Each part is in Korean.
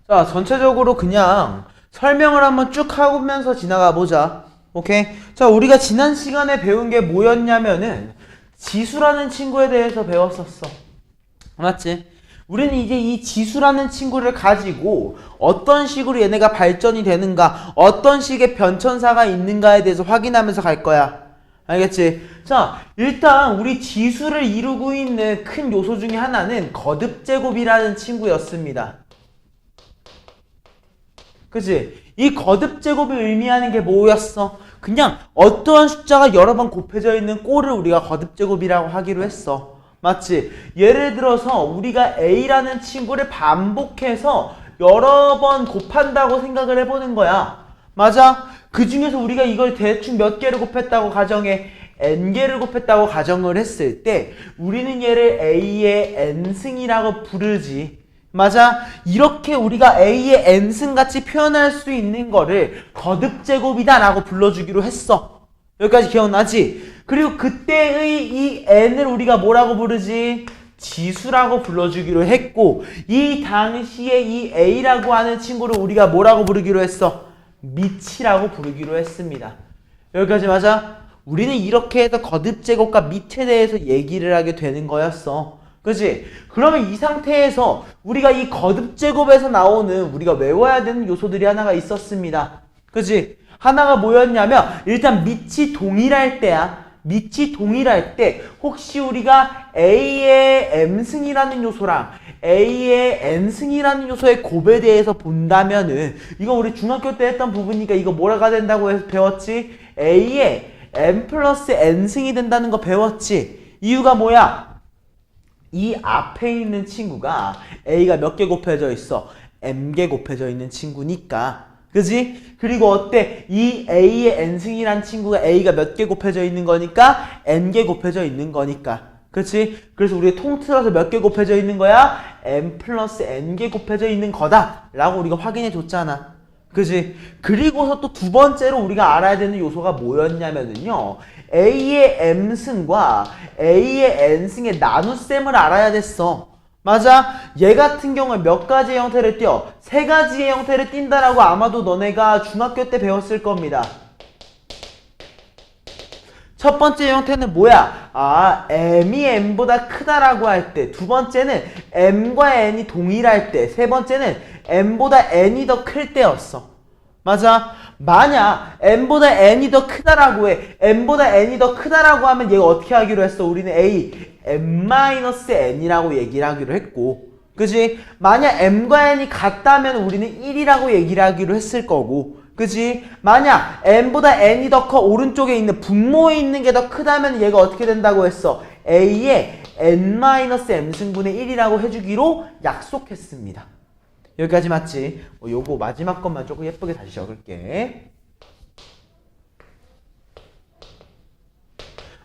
자, 전체적으로 그냥 설명을 한번 쭉 하면서 지나가 보자. 오케이? 자, 우리가 지난 시간에 배운 게 뭐였냐면은 지수라는 친구에 대해서 배웠었어. 맞지? 우리는 이제 이 지수라는 친구를 가지고 어떤 식으로 얘네가 발전이 되는가, 어떤 식의 변천사가 있는가에 대해서 확인하면서 갈 거야. 알겠지? 자, 일단 우리 지수를 이루고 있는 큰 요소 중에 하나는 거듭제곱이라는 친구였습니다. 그치? 이 거듭제곱이 의미하는 게 뭐였어? 그냥 어떠한 숫자가 여러 번 곱해져 있는 꼴을 우리가 거듭제곱이라고 하기로 했어. 맞지? 예를 들어서 우리가 A라는 친구를 반복해서 여러 번 곱한다고 생각을 해보는 거야. 맞아? 그 중에서 우리가 이걸 대충 몇 개를 곱했다고 가정해? n개를 곱했다고 가정을 했을 때 우리는 얘를 A의 n승이라고 부르지. 맞아? 이렇게 우리가 A의 n승 같이 표현할 수 있는 거를 거듭제곱이다 라고 불러주기로 했어. 여기까지 기억나지? 그리고 그때의 이 n을 우리가 뭐라고 부르지? 지수라고 불러주기로 했고, 이 당시에 이 A라고 하는 친구를 우리가 뭐라고 부르기로 했어? 밑이라고 부르기로 했습니다. 여기까지 맞아? 우리는 이렇게 해서 거듭제곱과 밑에 대해서 얘기를 하게 되는 거였어. 그치? 그러면 이 상태에서 우리가 이 거듭제곱에서 나오는 우리가 외워야 되는 요소들이 하나가 있었습니다. 그치? 하나가 뭐였냐면 일단 밑이 동일할 때야. 밑이 동일할 때 혹시 우리가 A의 M승이라는 요소랑 A의 N승이라는 요소의 곱에 대해서 본다면은 이거 우리 중학교 때 했던 부분이니까 이거 뭐라가 된다고 해서 배웠지? A의 M 플러스 N승이 된다는 거 배웠지? 이유가 뭐야? 이 앞에 있는 친구가 A가 몇 개 곱해져 있어? M개 곱해져 있는 친구니까. 그지? 그리고 어때? 이 A의 N승이란 친구가 A가 몇 개 곱해져 있는 거니까 N개 곱해져 있는 거니까. 그치? 그래서 우리가 통틀어서 몇 개 곱해져 있는 거야? M 플러스 N개 곱해져 있는 거다 라고 우리가 확인해 줬잖아. 그지? 그리고서 또 두 번째로 우리가 알아야 되는 요소가 뭐였냐면은요, A의 M승과 A의 N승의 나눗셈을 알아야 됐어. 맞아? 얘 같은 경우에 몇 가지의 형태를 띄어? 세 가지의 형태를 띈다라고 아마도 너네가 중학교 때 배웠을 겁니다. 첫 번째 형태는 뭐야? 아, M이 N보다 크다라고 할 때. 두 번째는 M과 N이 동일할 때. 세 번째는 M보다 N이 더 클 때였어. 맞아? 만약 M보다 N이 더 크다라고 해. M보다 N이 더 크다라고 하면 얘가 어떻게 하기로 했어? 우리는 M-N이라고 얘기를 하기로 했고. 그지? 만약 M과 N이 같다면 우리는 1이라고 얘기를 하기로 했을 거고. 그지? 만약 M보다 N이 더 커 오른쪽에 있는 분모에 있는 게 더 크다면 얘가 어떻게 된다고 했어? A의 N-M승분의 1이라고 해주기로 약속했습니다. 여기까지 맞지? 요거 마지막 것만 조금 예쁘게 다시 적을게.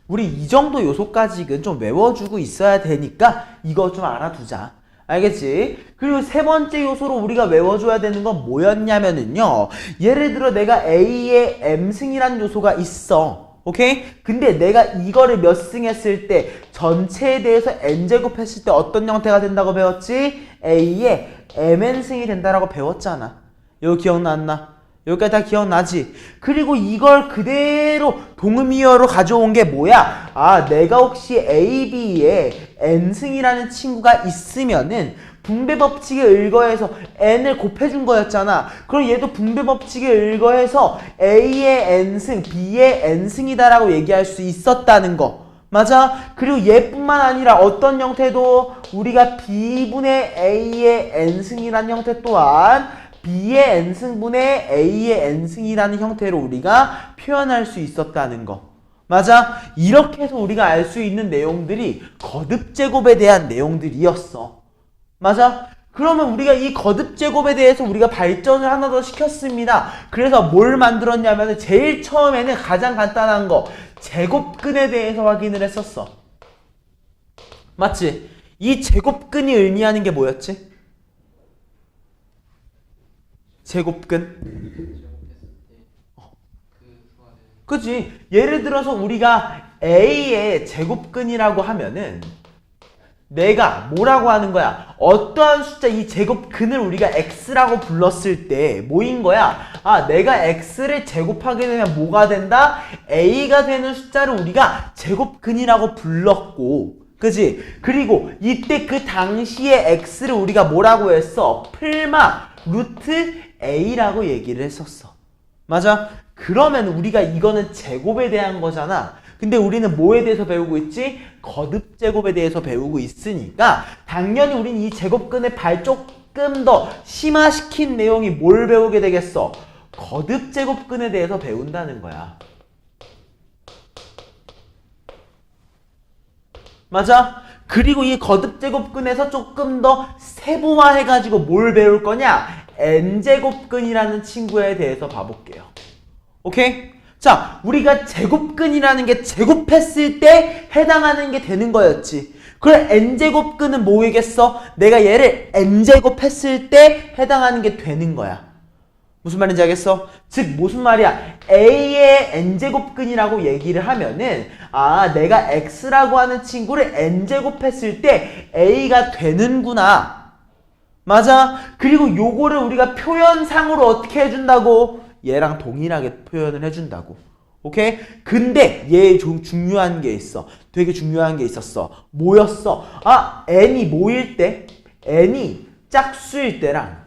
우리 이 정도 요소까지는 좀 외워주고 있어야 되니까 이거 좀 알아두자. 알겠지? 그리고 세 번째 요소로 우리가 외워줘야 되는 건 뭐였냐면은요, 예를 들어 내가 A의 M승이라는 요소가 있어. 오케이? 근데 내가 이거를 몇 승 했을 때 전체에 대해서 n제곱 했을 때 어떤 형태가 된다고 배웠지? A의 mn승이 된다라고 배웠잖아. 이거 기억났나? 여기까지 다 기억나지? 그리고 이걸 그대로 동의어로 가져온 게 뭐야? 아, 내가 혹시 A, B에 n승이라는 친구가 있으면은 분배 법칙에 의거해서 n을 곱해준 거였잖아. 그럼 얘도 분배 법칙에 의거해서 A의 n승, B의 n승이다라고 얘기할 수 있었다는 거. 맞아? 그리고 얘뿐만 아니라 어떤 형태도 우리가 B분의 A의 n승이라는 형태 또한 B의 n승분의 A의 n승이라는 형태로 우리가 표현할 수 있었다는 거. 맞아? 이렇게 해서 우리가 알 수 있는 내용들이 거듭제곱에 대한 내용들이었어. 맞아? 그러면 우리가 이 거듭제곱에 대해서 우리가 발전을 하나 더 시켰습니다. 그래서 뭘 만들었냐면 제일 처음에는 가장 간단한 거 제곱근에 대해서 확인을 했었어. 맞지? 이 제곱근이 의미하는 게 뭐였지? 제곱근. 그치? 예를 들어서 우리가 A의 제곱근이라고 하면은 내가 뭐라고 하는 거야? 어떠한 숫자 이 제곱근을 우리가 x라고 불렀을 때 뭐인 거야? 아, 내가 x를 제곱하게 되면 뭐가 된다? a가 되는 숫자를 우리가 제곱근이라고 불렀고, 그지? 그리고 이때 그 당시에 x를 우리가 뭐라고 했어? 풀마 루트 a라고 얘기를 했었어. 맞아? 그러면 우리가 이거는 제곱에 대한 거잖아. 근데 우리는 뭐에 대해서 배우고 있지? 거듭 제곱에 대해서 배우고 있으니까 당연히 우린 이 제곱근의 발 조금 더 심화시킨 내용이 뭘 배우게 되겠어? 거듭 제곱근에 대해서 배운다는 거야. 맞아? 그리고 이 거듭 제곱근에서 조금 더 세부화해가지고 뭘 배울 거냐? n제곱근이라는 친구에 대해서 봐볼게요. 오케이? 자, 우리가 제곱근이라는 게 제곱했을 때 해당하는 게 되는 거였지. 그럼 n제곱근은 뭐이겠어? 내가 얘를 n제곱했을 때 해당하는 게 되는 거야. 무슨 말인지 알겠어? 즉 무슨 말이야? a의 n제곱근이라고 얘기를 하면은 아, 내가 x라고 하는 친구를 n제곱했을 때 a가 되는구나. 맞아? 그리고 요거를 우리가 표현상으로 어떻게 해준다고? 얘랑 동일하게 표현을 해준다고. 오케이? 근데 얘 좀 중요한 게 있어. 되게 중요한 게 있었어. 뭐였어? 아, n이 뭐일 때? n이 짝수일 때랑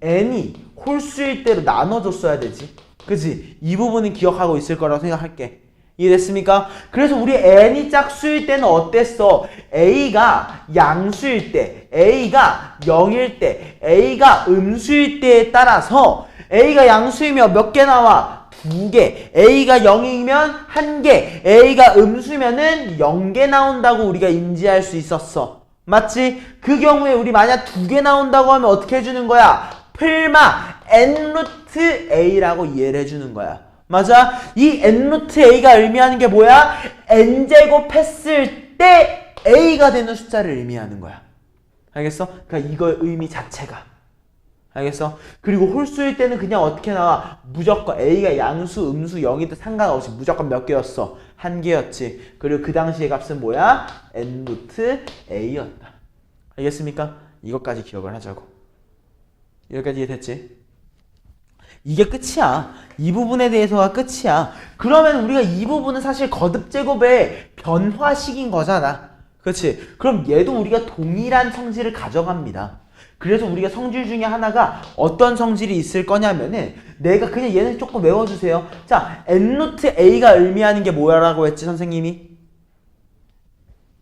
n이 홀수일 때로 나눠줬어야 되지. 그치? 이 부분은 기억하고 있을 거라고 생각할게. 이해됐습니까? 그래서 우리 n이 짝수일 때는 어땠어? a가 양수일 때, a가 0일 때, a가 음수일 때에 따라서 a가 양수이면 몇 개 나와? 2개. a가 0이면 1개. a가 음수면은 0개 나온다고 우리가 인지할 수 있었어. 맞지? 그 경우에 우리 만약 2개 나온다고 하면 어떻게 해주는 거야? 풀마 n 루트 a라고 이해를 해주는 거야. 맞아? 이 n 루트 a가 의미하는 게 뭐야? n제곱 했을 때 a가 되는 숫자를 의미하는 거야. 알겠어? 그러니까 이거의 의미 자체가. 알겠어? 그리고 홀수일 때는 그냥 어떻게 나와? 무조건 a가 양수, 음수, 0이든 상관없이 무조건 몇 개였어? 1개였지. 그리고 그 당시의 값은 뭐야? n 루트 a였다. 알겠습니까? 이것까지 기억을 하자고. 여기까지 이해됐지? 이게 끝이야. 이 부분에 대해서가 끝이야. 그러면 우리가 이 부분은 사실 거듭 제곱의 변화식인 거잖아. 그렇지? 그럼 얘도 우리가 동일한 성질을 가져갑니다. 그래서 우리가 성질 중에 하나가 어떤 성질이 있을 거냐면은 내가 그냥 얘는 조금 외워주세요. 자, n 루트 a가 의미하는 게 뭐라고 했지 선생님이?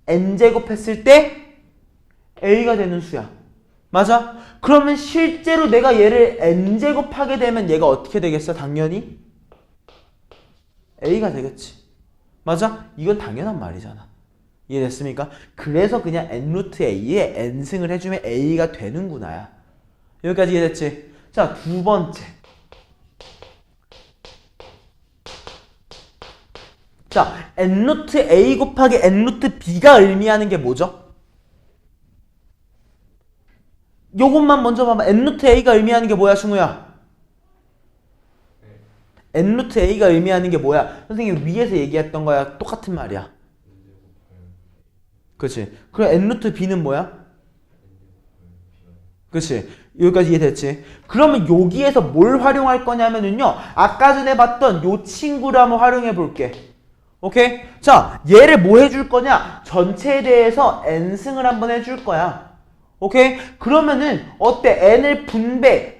n제곱 했을 때 a가 되는 수야. 맞아? 그러면 실제로 내가 얘를 n제곱하게 되면 얘가 어떻게 되겠어? 당연히 a가 되겠지. 맞아? 이건 당연한 말이잖아. 이해됐습니까? 그래서 그냥 n 루트 a에 n승을 해주면 a가 되는구나야. 여기까지 이해됐지? 자, 두 번째. 자, n 루트 a 곱하기 n 루트 b가 의미하는 게 뭐죠? 요것만 먼저 봐봐. n 루트 a가 의미하는 게 뭐야, 승우야? n 루트 a가 의미하는 게 뭐야? 선생님 위에서 얘기했던 거야. 똑같은 말이야. 그치? 그럼 n 루트 b는 뭐야? 그치? 여기까지 이해됐지? 그러면 여기에서 뭘 활용할 거냐면은요, 아까 전에 봤던 요 친구를 한번 활용해 볼게. 오케이? 자, 얘를 뭐 해줄 거냐? 전체에 대해서 n승을 한번 해줄 거야. 오케이? 그러면은 어때? n을 분배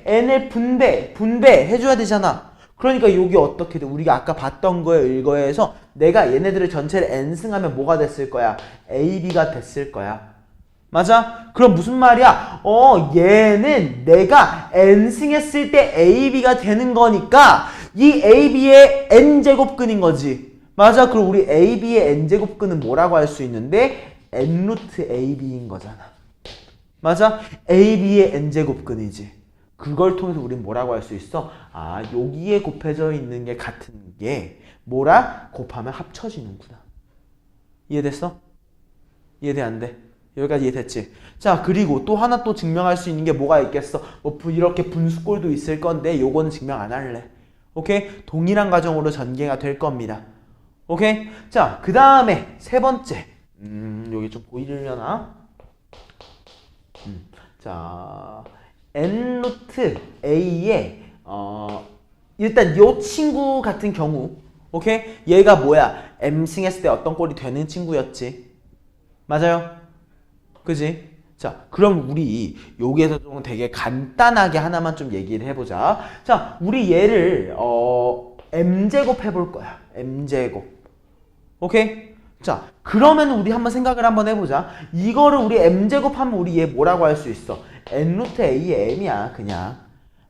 n을 분배 해줘야 되잖아. 그러니까 여기 어떻게 돼? 우리가 아까 봤던 거에 이거에서 내가 얘네들을 전체를 n승하면 뭐가 됐을 거야? ab가 됐을 거야. 맞아? 그럼 무슨 말이야? 얘는 내가 n승했을 때 ab가 되는 거니까 이 ab의 n제곱근인 거지. 맞아? 그럼 우리 ab의 n제곱근은 뭐라고 할 수 있는데? n 루트 ab인 거잖아. 맞아? ab의 n제곱근이지. 그걸 통해서 우린 뭐라고 할 수 있어? 아, 여기에 곱해져 있는 게 같은 게 뭐라? 곱하면 합쳐지는구나. 이해됐어? 이해돼 안 돼? 여기까지 이해됐지? 자, 그리고 또 하나 또 증명할 수 있는 게 뭐가 있겠어? 뭐 이렇게 분수꼴도 있을 건데 요거는 증명 안 할래. 오케이? 동일한 과정으로 전개가 될 겁니다. 오케이? 자, 그 다음에 세 번째. 여기 좀 보이려나? 자, n 루트 a의 일단 요 친구 같은 경우, 오케이? 얘가 뭐야? m 승했을 때 어떤 꼴이 되는 친구였지? 맞아요? 그지? 자, 그럼 우리 여기에서 좀 되게 간단하게 하나만 좀 얘기를 해보자. 자, 우리 얘를 m제곱 해볼 거야. m제곱. 오케이? 자, 그러면 우리 한번 생각을 한번 해보자. 이거를 우리 m제곱 하면 우리 얘 뭐라고 할 수 있어? n 루트 a의 m이야, 그냥.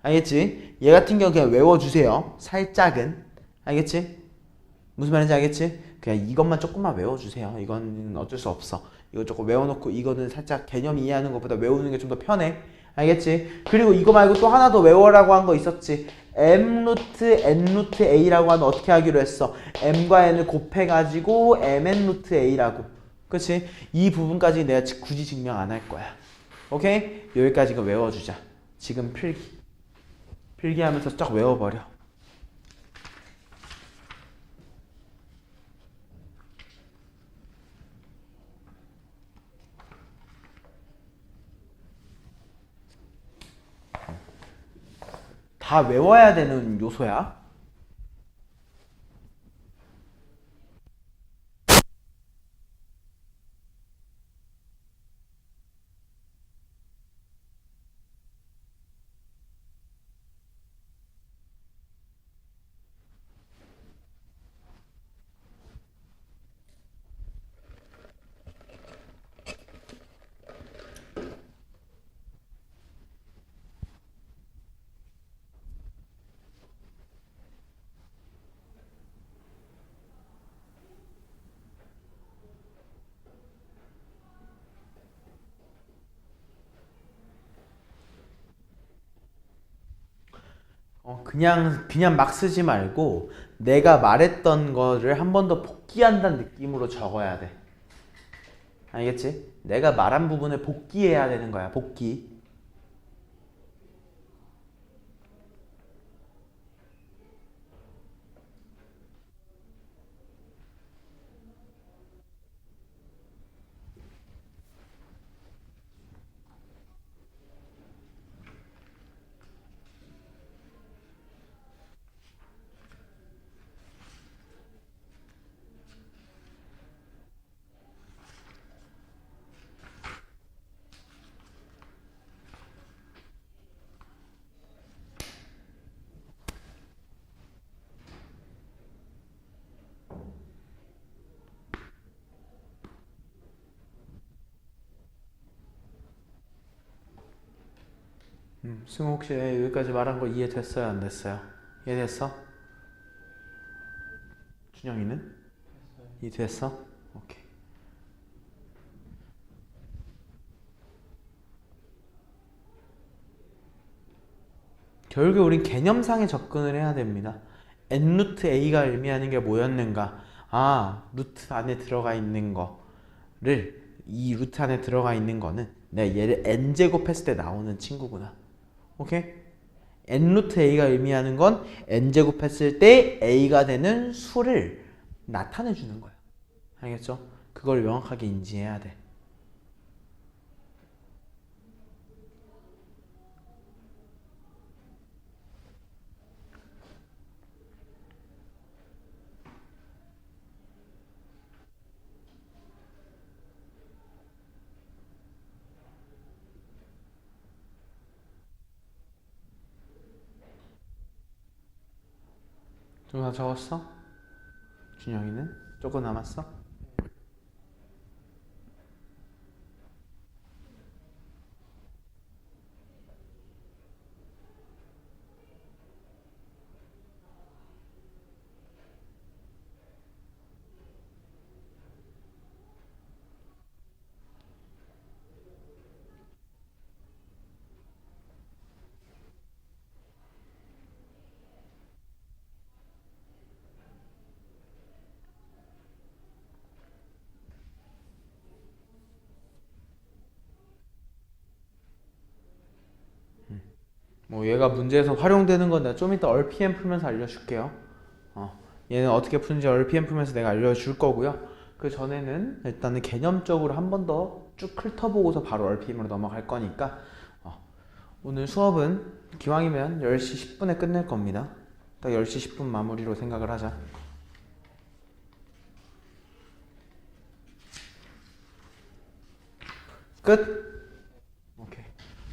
알겠지? 얘 같은 경우 그냥 외워주세요. 살짝은. 알겠지? 무슨 말인지 알겠지? 그냥 이것만 조금만 외워주세요. 이건 어쩔 수 없어. 이거 조금 외워놓고 이거는 살짝 개념 이해하는 것보다 외우는 게 좀 더 편해. 알겠지? 그리고 이거 말고 또 하나 더 외워라고 한 거 있었지. m 루트 n 루트 a라고 하면 어떻게 하기로 했어? m과 n을 곱해가지고 mn 루트 a라고. 그치? 이 부분까지 내가 굳이 증명 안 할 거야. 오케이? 여기까지 이거 외워주자. 지금 필기하면서 쫙 외워버려. 다 외워야 되는 요소야. 그냥 막 쓰지 말고 내가 말했던 거를 한 번 더 복귀한다는 느낌으로 적어야 돼. 알겠지? 내가 말한 부분을 복귀해야 되는 거야. 복귀. 승우 혹시 여기까지 말한 거 이해됐어요? 안 됐어요? 이해됐어? 준영이는? 이해됐어? 오케이. 결국에 우린 개념상의 접근을 해야 됩니다. n 루트 a가 의미하는 게 뭐였는가? 아, 루트 안에 들어가 있는 거를 이 루트 안에 들어가 있는 거는 내가 얘를 n제곱 했을 때 나오는 친구구나. 오케이? n 루트 a가 의미하는 건 n제곱 했을 때 a가 되는 수를 나타내 주는 거야. 알겠죠? 그걸 명확하게 인지해야 돼. 좀 다 적었어? 준영이는? 조금 남았어? 뭐 얘가 문제에서 활용되는 건 내가 좀 이따 RPM 풀면서 알려줄게요. 얘는 어떻게 푸는지 RPM 풀면서 내가 알려줄 거고요. 그 전에는 일단은 개념적으로 한 번 더 쭉 훑어보고서 바로 RPM으로 넘어갈 거니까 오늘 수업은 기왕이면 10시 10분에 끝낼 겁니다. 딱 10시 10분 마무리로 생각을 하자. 끝? 오케이.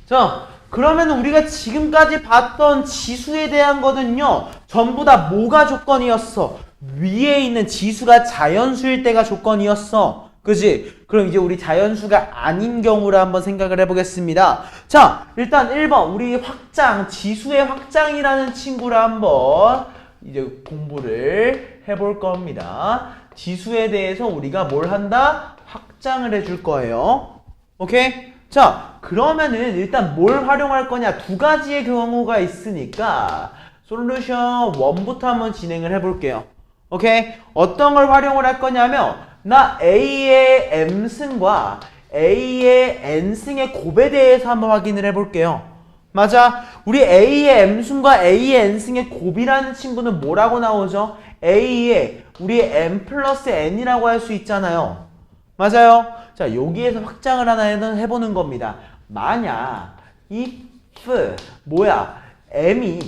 자, 그러면 우리가 지금까지 봤던 지수에 대한 거는요, 전부 다 뭐가 조건이었어? 위에 있는 지수가 자연수일 때가 조건이었어. 그지? 그럼 이제 우리 자연수가 아닌 경우를 한번 생각을 해보겠습니다. 자, 일단 1번 우리 확장, 지수의 확장이라는 친구를 한번 이제 공부를 해볼 겁니다. 지수에 대해서 우리가 뭘 한다? 확장을 해줄 거예요. 오케이? 자, 그러면은 일단 뭘 활용할 거냐? 두 가지의 경우가 있으니까 솔루션 1부터 한번 진행을 해볼게요. 오케이? 어떤 걸 활용을 할 거냐면 나 A의 M승과 A의 N승의 곱에 대해서 한번 확인을 해볼게요. 맞아? 우리 A의 M승과 A의 N승의 곱이라는 친구는 뭐라고 나오죠? A의 우리 M 플러스 N이라고 할 수 있잖아요. 맞아요? 자, 여기에서 확장을 하나 해보는 겁니다. 만약 if 뭐야? M이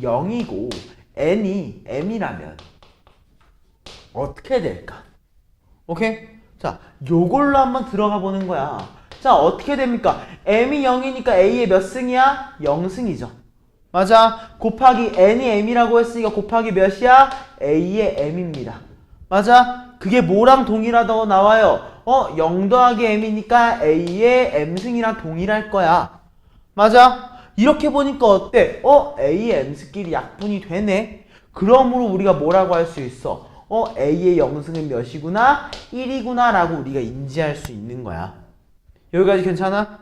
0이고 N이 M이라면 어떻게 될까? 오케이? 자, 요걸로 한번 들어가 보는 거야. 자, 어떻게 됩니까? M이 0이니까 A의 몇 승이야? 0승이죠. 맞아? 곱하기 N이 M이라고 했으니까 곱하기 몇이야? A의 M입니다. 맞아? 그게 뭐랑 동일하다고 나와요? 0 더하기 M이니까 A의 M승이랑 동일할 거야. 맞아? 이렇게 보니까 어때? A의 M승끼리 약분이 되네? 그러므로 우리가 뭐라고 할 수 있어? A의 0승은 몇이구나? 1이구나 라고 우리가 인지할 수 있는 거야. 여기까지 괜찮아?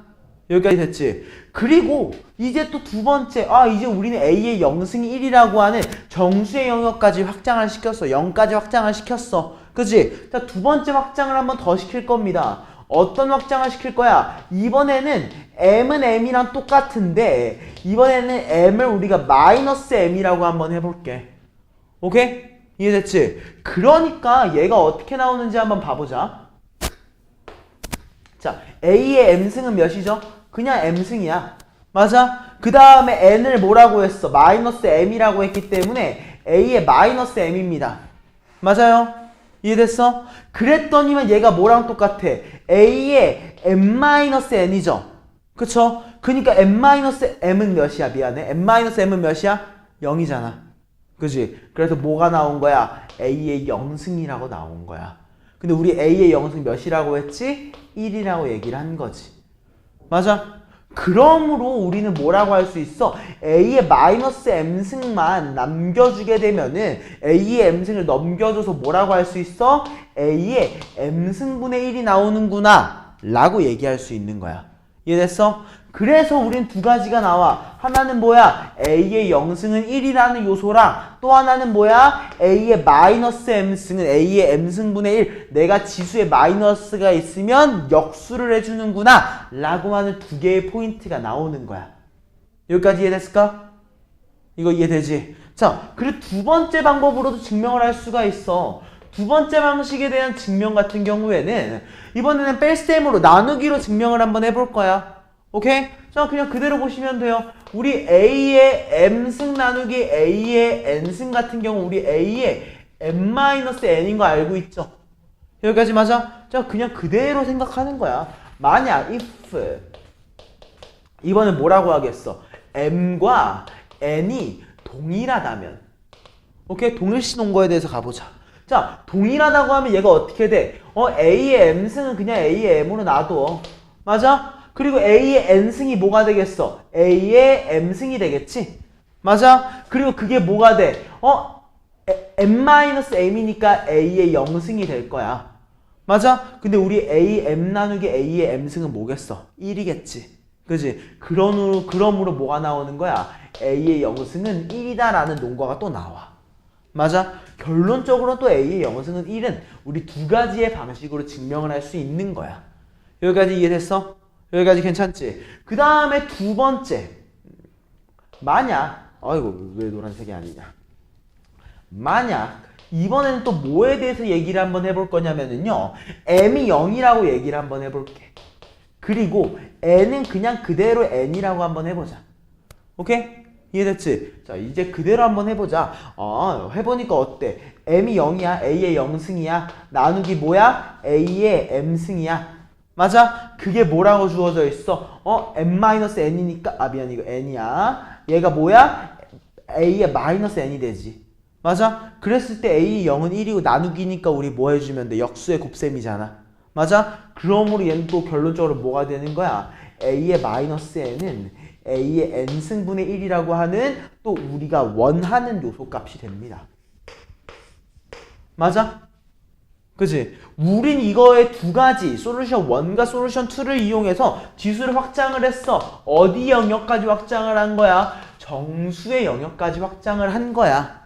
여기까지 됐지? 그리고 이제 또 두 번째, 이제 우리는 A의 0승이 1이라고 하는 정수의 영역까지 확장을 시켰어. 0까지 확장을 시켰어. 그치? 자, 두 번째 확장을 한번 더 시킬 겁니다. 어떤 확장을 시킬 거야? 이번에는 M은 M이랑 똑같은데 이번에는 M을 우리가 마이너스 M이라고 한번 해볼게. 오케이? 이해됐지? 그러니까 얘가 어떻게 나오는지 한번 봐보자. 자, A의 M승은 몇이죠? 그냥 M승이야. 맞아? 그 다음에 N을 뭐라고 했어? 마이너스 M이라고 했기 때문에 A의 마이너스 M입니다. 맞아요? 이해됐어? 그랬더니만 얘가 뭐랑 똑같아? A의 M-N이죠? 그쵸? 그니까 M-M은 몇이야? 미안해. M-M은 몇이야? 0이잖아. 그지? 그래서 뭐가 나온 거야? A의 0승이라고 나온 거야. 근데 우리 A의 0승 몇이라고 했지? 1이라고 얘기를 한 거지. 맞아? 그러므로 우리는 뭐라고 할 수 있어? A의 마이너스 M승만 남겨주게 되면은 A의 M승을 넘겨줘서 뭐라고 할 수 있어? A의 M승분의 1이 나오는구나 라고 얘기할 수 있는 거야. 이해됐어? 그래서 우린 두 가지가 나와. 하나는 뭐야? A의 0승은 1이라는 요소랑 또 하나는 뭐야? A의 마이너스 M승은 A의 M승분의 1. 내가 지수에 마이너스가 있으면 역수를 해주는구나 라고 하는 두 개의 포인트가 나오는 거야. 여기까지 이해됐을까? 이거 이해되지? 자, 그리고 두 번째 방법으로도 증명을 할 수가 있어. 두 번째 방식에 대한 증명 같은 경우에는 이번에는 뺄셈으로 나누기로 증명을 한번 해볼 거야. 오케이? 자, 그냥 그대로 보시면 돼요. 우리 A의 M승 나누기 A의 N승 같은 경우 우리 A의 M-N인 거 알고 있죠? 여기까지 맞아? 자, 그냥 그대로 생각하는 거야. 만약 if 이번엔 뭐라고 하겠어? M과 N이 동일하다면 오케이? 동일시 논거에 대해서 가보자. 자, 동일하다고 하면 얘가 어떻게 돼? A의 M승은 그냥 A의 M으로 놔둬. 맞아? 그리고 A의 N승이 뭐가 되겠어? A의 M승이 되겠지? 맞아? 그리고 그게 뭐가 돼? M-M이니까 A의 0승이 될 거야. 맞아? 근데 우리 A, M 나누기 A의 M승은 뭐겠어? 1이겠지. 그지? 그러므로 뭐가 나오는 거야? A의 0승은 1이다 라는 논과가 또 나와. 맞아? 결론적으로 또 A의 0승은 1은 우리 두 가지의 방식으로 증명을 할 수 있는 거야. 여기까지 이해됐어? 여기까지 괜찮지? 그 다음에 두 번째. 만약, 아이고, 왜 노란색이 아니냐. 만약 이번에는 또 뭐에 대해서 얘기를 한번 해볼 거냐면은요. m이 0이라고 얘기를 한번 해볼게. 그리고 n은 그냥 그대로 n이라고 한번 해보자. 오케이? 이해됐지? 자, 이제 그대로 한번 해보자. 해보니까 어때? m이 0이야. a의 0승이야. 나누기 뭐야? a의 m승이야. 맞아? 그게 뭐라고 주어져 있어? m-n이니까, 미안, 이거 n이야. 얘가 뭐야? a의 마이너스 n이 되지. 맞아? 그랬을 때 a 0은 1이고 나누기니까 우리 뭐 해주면 돼? 역수의 곱셈이잖아. 맞아? 그러므로 얘는 또 결론적으로 뭐가 되는 거야? a의 마이너스 n은 a의 n승분의 1이라고 하는 또 우리가 원하는 요소값이 됩니다. 맞아? 그치? 우린 이거의 두 가지 솔루션 1과 솔루션 2를 이용해서 지수를 확장을 했어. 어디 영역까지 확장을 한 거야? 정수의 영역까지 확장을 한 거야.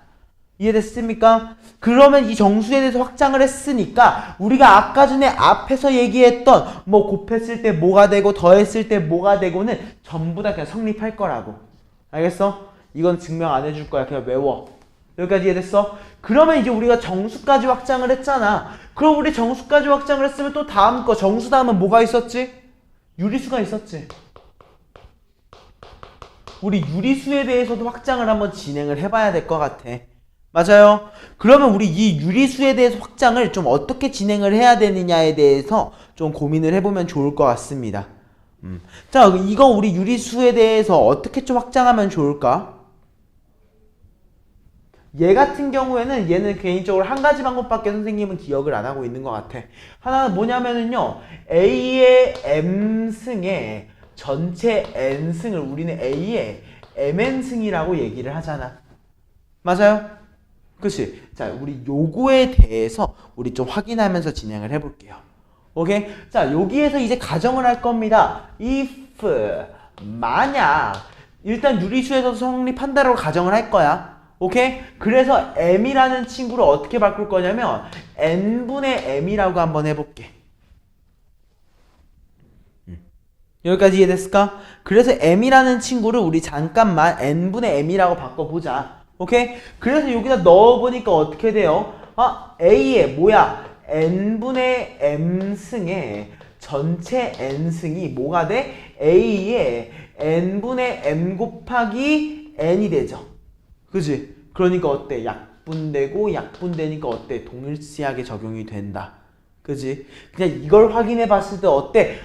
이해됐습니까? 그러면 이 정수에 대해서 확장을 했으니까 우리가 아까 전에 앞에서 얘기했던 뭐 곱했을 때 뭐가 되고 더했을 때 뭐가 되고는 전부 다 그냥 성립할 거라고. 알겠어? 이건 증명 안 해줄 거야. 그냥 외워. 여기까지 이해됐어? 그러면 이제 우리가 정수까지 확장을 했잖아. 그럼 우리 정수까지 확장을 했으면 또 다음 거 정수 다음은 뭐가 있었지? 유리수가 있었지. 우리 유리수에 대해서도 확장을 한번 진행을 해봐야 될 것 같아. 맞아요. 그러면 우리 이 유리수에 대해서 확장을 좀 어떻게 진행을 해야 되느냐에 대해서 좀 고민을 해보면 좋을 것 같습니다. 자, 이거 우리 유리수에 대해서 어떻게 좀 확장하면 좋을까? 얘 같은 경우에는 얘는 개인적으로 한 가지 방법밖에 선생님은 기억을 안 하고 있는 것 같아. 하나는 뭐냐면은요. A의 M승의 전체 N승을 우리는 A의 MN승이라고 얘기를 하잖아. 맞아요? 그치? 자, 우리 요거에 대해서 우리 좀 확인하면서 진행을 해볼게요. 오케이? 자, 여기에서 이제 가정을 할 겁니다. if, 만약, 일단 유리수에서 성립한다라고 가정을 할 거야. 오케이? 그래서 m이라는 친구를 어떻게 바꿀 거냐면 n분의 m이라고 한번 해볼게. 여기까지 이해됐을까? 그래서 m이라는 친구를 우리 잠깐만 n분의 m이라고 바꿔보자. 오케이? 그래서 여기다 넣어보니까 어떻게 돼요? a의 뭐야? n분의 m승의 전체 n승이 뭐가 돼? a의 n분의 m 곱하기 n이 되죠. 그지? 그러니까 어때? 약분되고 약분되니까 어때? 동일시하게 적용이 된다. 그지? 그냥 이걸 확인해 봤을 때 어때?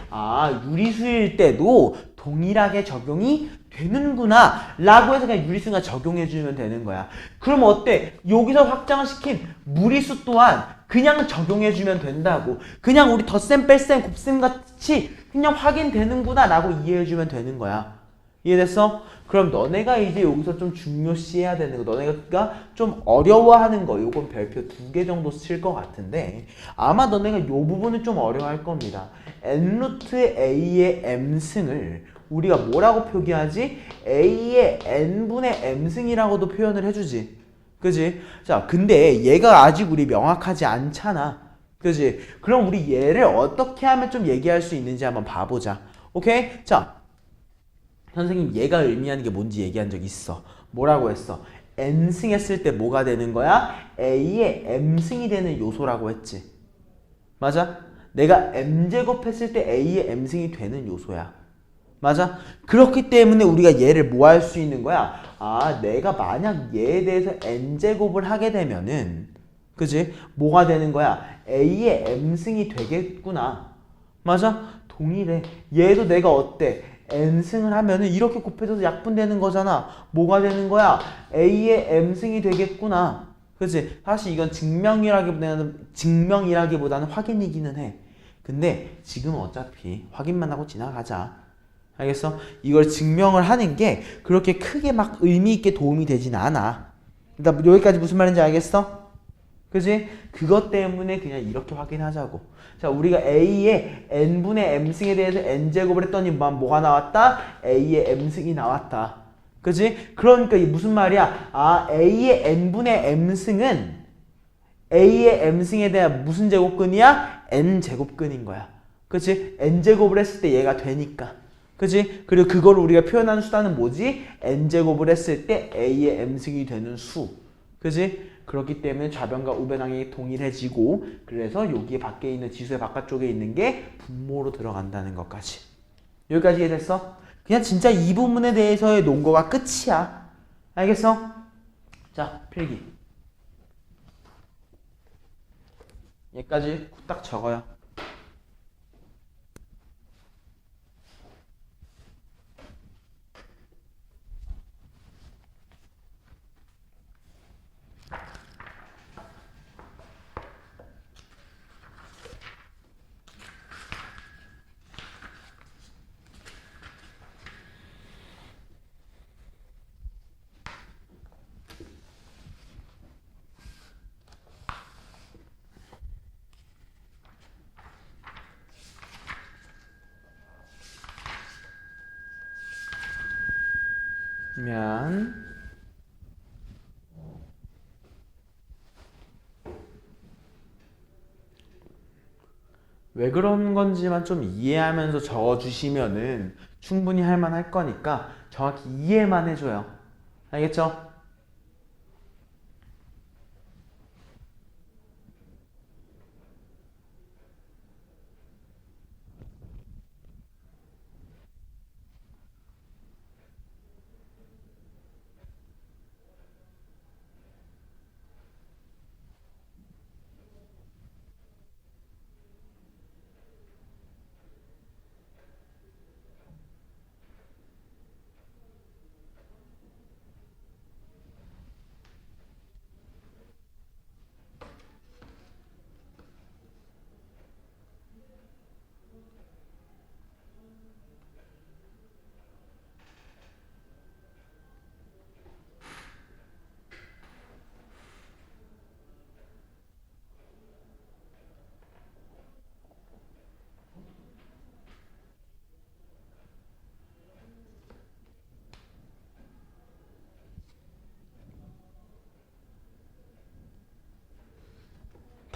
유리수일 때도 동일하게 적용이 되는구나 라고 해서 그냥 유리수가 적용해 주면 되는 거야. 그럼 어때? 여기서 확장시킨 무리수 또한 그냥 적용해 주면 된다고. 그냥 우리 덧셈 뺄셈 곱셈 같이 그냥 확인되는구나 라고 이해해 주면 되는 거야. 이해됐어? 그럼 너네가 이제 여기서 좀 중요시해야 되는 거, 너네가 좀 어려워하는 거, 요건 별표 2개 정도 칠 것 같은데 아마 너네가 요 부분을 좀 어려워할 겁니다. n루트 a의 m승을 우리가 뭐라고 표기하지? a의 n분의 m승이라고도 표현을 해주지. 그지? 자, 근데 얘가 아직 우리 명확하지 않잖아. 그지? 그럼 우리 얘를 어떻게 하면 좀 얘기할 수 있는지 한번 봐보자. 오케이? 자, 선생님 얘가 의미하는 게 뭔지 얘기한 적 있어. 뭐라고 했어? n승 했을 때 뭐가 되는 거야? a의 m승이 되는 요소라고 했지. 맞아? 내가 m제곱 했을 때 a의 m승이 되는 요소야. 맞아? 그렇기 때문에 우리가 얘를 뭐 할 수 있는 거야? 내가 만약 얘에 대해서 n제곱을 하게 되면은 그지? 뭐가 되는 거야? a의 m승이 되겠구나. 맞아? 동일해. 얘도 내가 어때? n승을 하면은 이렇게 곱해져서 약분되는 거잖아. 뭐가 되는 거야? a의 m승이 되겠구나. 그치? 사실 이건 증명이라기보다는 확인이기는 해. 근데 지금 어차피 확인만 하고 지나가자. 알겠어? 이걸 증명을 하는 게 그렇게 크게 막 의미 있게 도움이 되진 않아. 일단 여기까지 무슨 말인지 알겠어? 그지? 그것 때문에 그냥 이렇게 확인하자고. 자, 우리가 a의 n분의 m승에 대해서 n제곱을 했더니 뭐가 나왔다? a의 m승이 나왔다. 그지? 그러니까 이게 무슨 말이야? a의 n분의 m승은 a의 m승에 대한 무슨 제곱근이야? n제곱근인 거야. 그치? n제곱을 했을 때 얘가 되니까. 그치? 그리고 그걸 우리가 표현하는 수단은 뭐지? n제곱을 했을 때 a의 m승이 되는 수. 그치? 그렇기 때문에 좌변과 우변항이 동일해지고 그래서 여기 밖에 있는 지수의 바깥쪽에 있는 게 분모로 들어간다는 것까지. 여기까지 이해됐어? 그냥 진짜 이 부분에 대해서의 논거가 끝이야. 알겠어? 자, 필기. 얘까지 딱 적어요. 면 왜 그런 건지만 좀 이해하면서 적어주시면은 충분히 할 만할 거니까 정확히 이해만 해줘요. 알겠죠?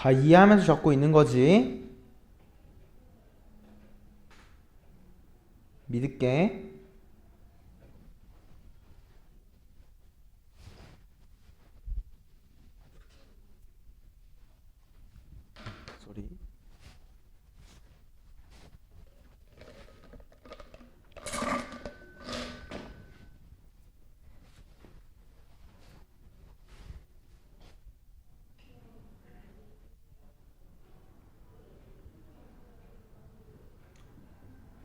다 이해하면서 적고 있는 거지. 믿을게. 소리.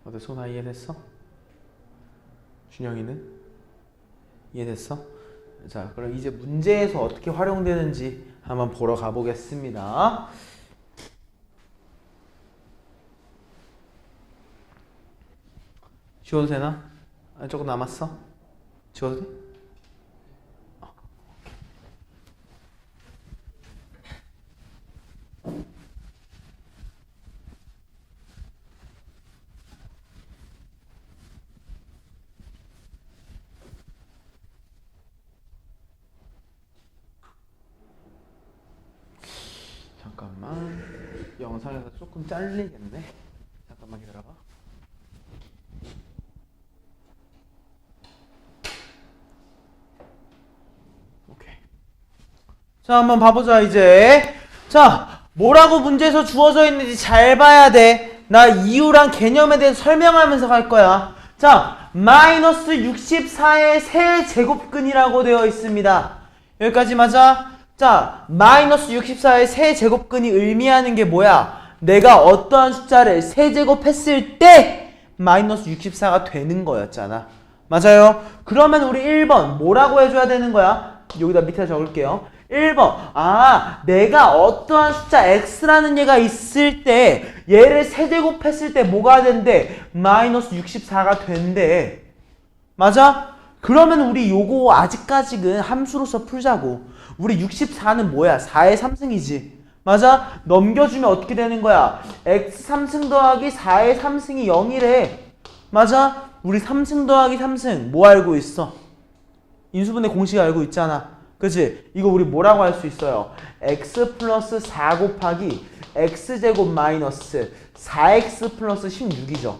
어때, 소나 이해됐어? 준영이는? 이해됐어? 자, 그럼 이제 문제에서 어떻게 활용되는지 한번 보러 가보겠습니다. 지워도 되나? 아, 조금 남았어? 지워도 돼? 잠깐만, 영상에서 조금 잘리겠네. 잠깐만 기다려봐. 오케이. 자, 한번 봐보자 이제. 자, 뭐라고 문제에서 주어져 있는지 잘 봐야 돼. 나 이유랑 개념에 대해서 설명하면서 갈 거야. 자, 마이너스 64의 세제곱근이라고 되어 있습니다. 여기까지 맞아? 자, 마이너스 64의 세제곱근이 의미하는 게 뭐야? 내가 어떠한 숫자를 세제곱했을 때 마이너스 64가 되는 거였잖아. 맞아요? 그러면 우리 1번 뭐라고 해줘야 되는 거야? 여기다 밑에 적을게요. 1번, 아, 내가 어떠한 숫자 x라는 얘가 있을 때 얘를 세제곱했을 때 뭐가 된대? 마이너스 64가 된대. 맞아? 그러면 우리 요거 아직까지는 함수로서 풀자고. 우리 64는 뭐야? 4의 3승이지. 맞아? 넘겨주면 어떻게 되는 거야? x 3승 더하기 4의 3승이 0이래. 맞아? 우리 3승 더하기 3승 뭐 알고 있어? 인수분해 공식 알고 있잖아. 그치? 이거 우리 뭐라고 할 수 있어요? x 플러스 4 곱하기 x제곱 마이너스 4x 플러스 16이죠.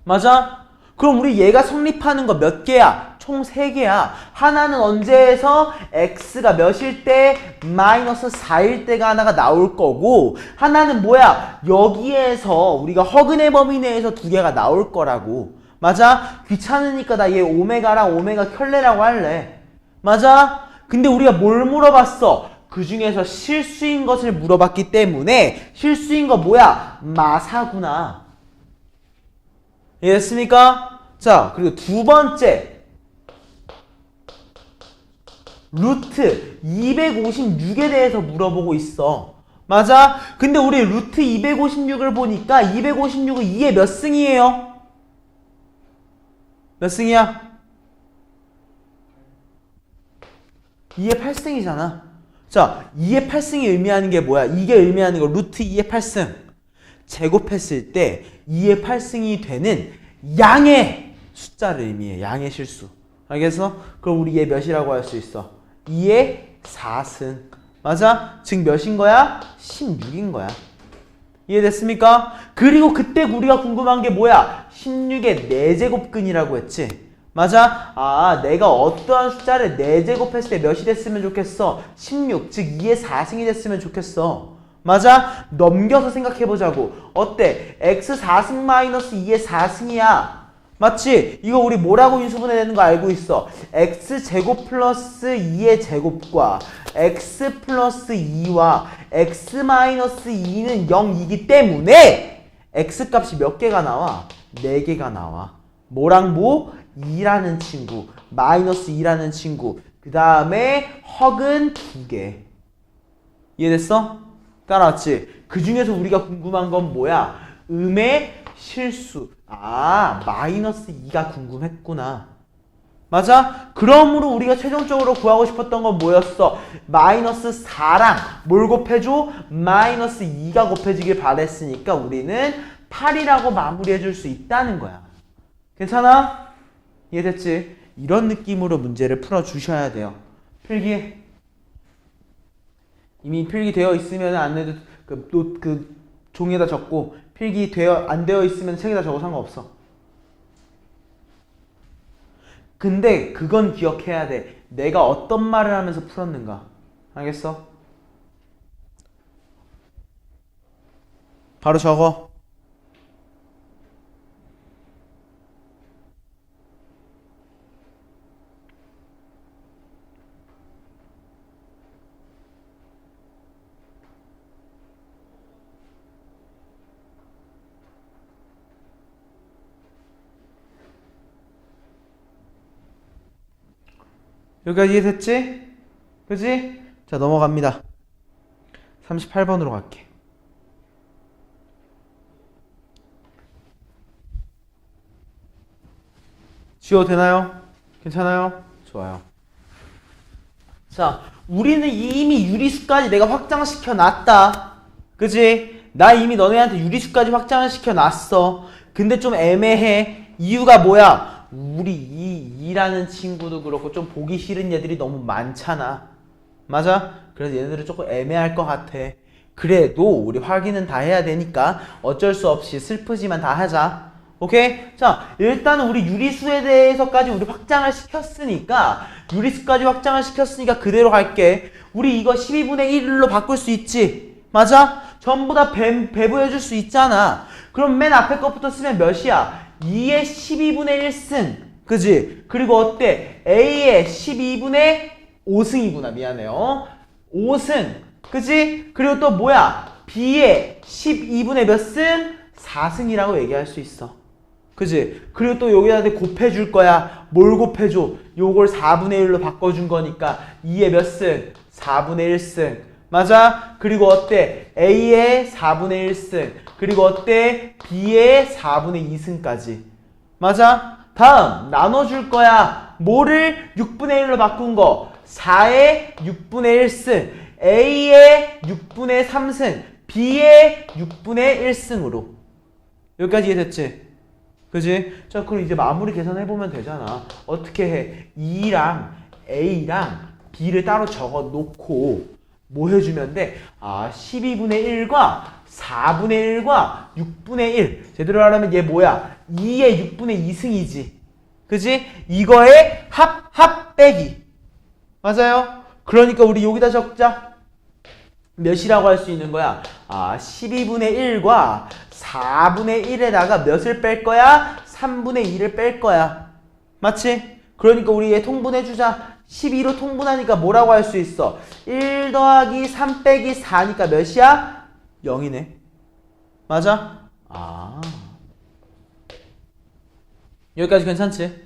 맞아? 그럼 우리 얘가 성립하는 거 몇 개야? 총 3개야. 하나는 언제에서 x가 몇일 때 마이너스 4일 때가 하나가 나올 거고, 하나는 뭐야? 여기에서 우리가 허근의 범위 내에서 2개가 나올 거라고. 맞아? 귀찮으니까 나 얘 오메가랑 오메가 켤레라고 할래. 맞아? 근데 우리가 뭘 물어봤어? 그 중에서 실수인 것을 물어봤기 때문에 실수인 거 뭐야? 마사구나. 이해됐습니까? 자, 그리고 두 번째. 루트 256에 대해서 물어보고 있어. 맞아? 근데 우리 루트 256을 보니까 256은 2의 몇 승이에요? 몇 승이야? 2의 8승이잖아. 자, 2의 8승이 의미하는 게 뭐야? 이게 의미하는 거 루트 2의 8승. 제곱했을 때 2의 8승이 되는 양의 숫자를 의미해. 양의 실수. 알겠어? 그럼 우리 얘 몇이라고 할 수 있어? 2의 4승. 맞아? 즉 몇인 거야? 16인 거야. 이해됐습니까? 그리고 그때 우리가 궁금한 게 뭐야? 16의 4제곱근이라고 했지? 맞아? 아, 내가 어떠한 숫자를 4제곱했을 때 몇이 됐으면 좋겠어? 16, 즉 2의 4승이 됐으면 좋겠어. 맞아? 넘겨서 생각해보자고. 어때? x 4승 마이너스 2의 4승이야. 맞지? 이거 우리 뭐라고 인수분해 되는 거 알고 있어. x제곱 플러스 2의 제곱과 x 플러스 2와 x 마이너스 2는 0이기 때문에 x 값이 몇 개가 나와? 4개가 나와. 뭐랑 뭐? 2라는 친구, 마이너스 2라는 친구, 그 다음에 허근 2개. 이해됐어? 따라왔지? 그 중에서 우리가 궁금한 건 뭐야? 음의 실수. 아, 마이너스 2가 궁금했구나. 맞아? 그러므로 우리가 최종적으로 구하고 싶었던 건 뭐였어? 마이너스 4랑 뭘 곱해줘? 마이너스 2가 곱해지길 바랬으니까 우리는 8이라고 마무리해 줄 수 있다는 거야. 괜찮아? 이해됐지? 이런 느낌으로 문제를 풀어주셔야 돼요. 필기. 이미 필기되어 있으면 안 해도 그 종이에다 적고, 필기 안 되어 있으면 책에다 적어 상관없어. 근데 그건 기억해야 돼. 내가 어떤 말을 하면서 풀었는가. 알겠어? 바로 적어. 여기까지 이해됐지? 그지? 자, 넘어갑니다. 38번으로 갈게. 지워도 되나요? 괜찮아요? 좋아요. 자, 우리는 이미 유리수까지 내가 확장시켜 놨다. 그지? 나 이미 너네한테 유리수까지 확장을 시켜 놨어. 근데 좀 애매해. 이유가 뭐야? 우리 이 2라는 친구도 그렇고 좀 보기 싫은 얘들이 너무 많잖아. 맞아? 그래서 얘네들은 조금 애매할 것 같아. 그래도 우리 확인은 다 해야 되니까 어쩔 수 없이 슬프지만 다 하자. 오케이? 자, 일단은 우리 유리수에 대해서까지 우리 확장을 시켰으니까, 유리수까지 확장을 시켰으니까 그대로 갈게. 우리 이거 12분의 1로 바꿀 수 있지? 맞아? 전부 다 배부해줄 수 있잖아. 그럼 맨 앞에 것부터 쓰면 몇이야? 2의 12분의 1승. 그지? 그리고 어때? A의 12분의 5승이구나. 미안해요. 5승. 그지? 그리고 또 뭐야? B의 12분의 몇 승? 4승이라고 얘기할 수 있어. 그지? 그리고 또 여기다 곱해줄 거야. 뭘 곱해줘? 요걸 4분의 1로 바꿔준 거니까 2의 몇 승? 4분의 1승. 맞아? 그리고 어때? A의 4분의 1승. 그리고 어때? B의 4분의 2승까지. 맞아? 다음 나눠줄 거야. 뭐를 6분의 1로 바꾼 거? 4의 6분의 1승. A의 6분의 3승. B의 6분의 1승으로. 여기까지 이해됐지? 그지? 자, 그럼 이제 마무리 계산해보면 되잖아. 어떻게 해? 2랑 A랑 B를 따로 적어 놓고 뭐 해주면 돼? 아, 12분의 1과 4분의 1과 6분의 1. 제대로 하려면 얘 뭐야? 2의 6분의 2승이지. 그지? 이거의 합 빼기. 맞아요? 그러니까 우리 여기다 적자. 몇이라고 할 수 있는 거야? 12분의 1과 4분의 1에다가 몇을 뺄 거야? 3분의 2를 뺄 거야. 맞지? 그러니까 우리 얘 통분해주자. 12로 통분하니까 뭐라고 할 수 있어? 1 더하기 3 빼기 4니까 몇이야? 0이네. 맞아? 여기까지 괜찮지?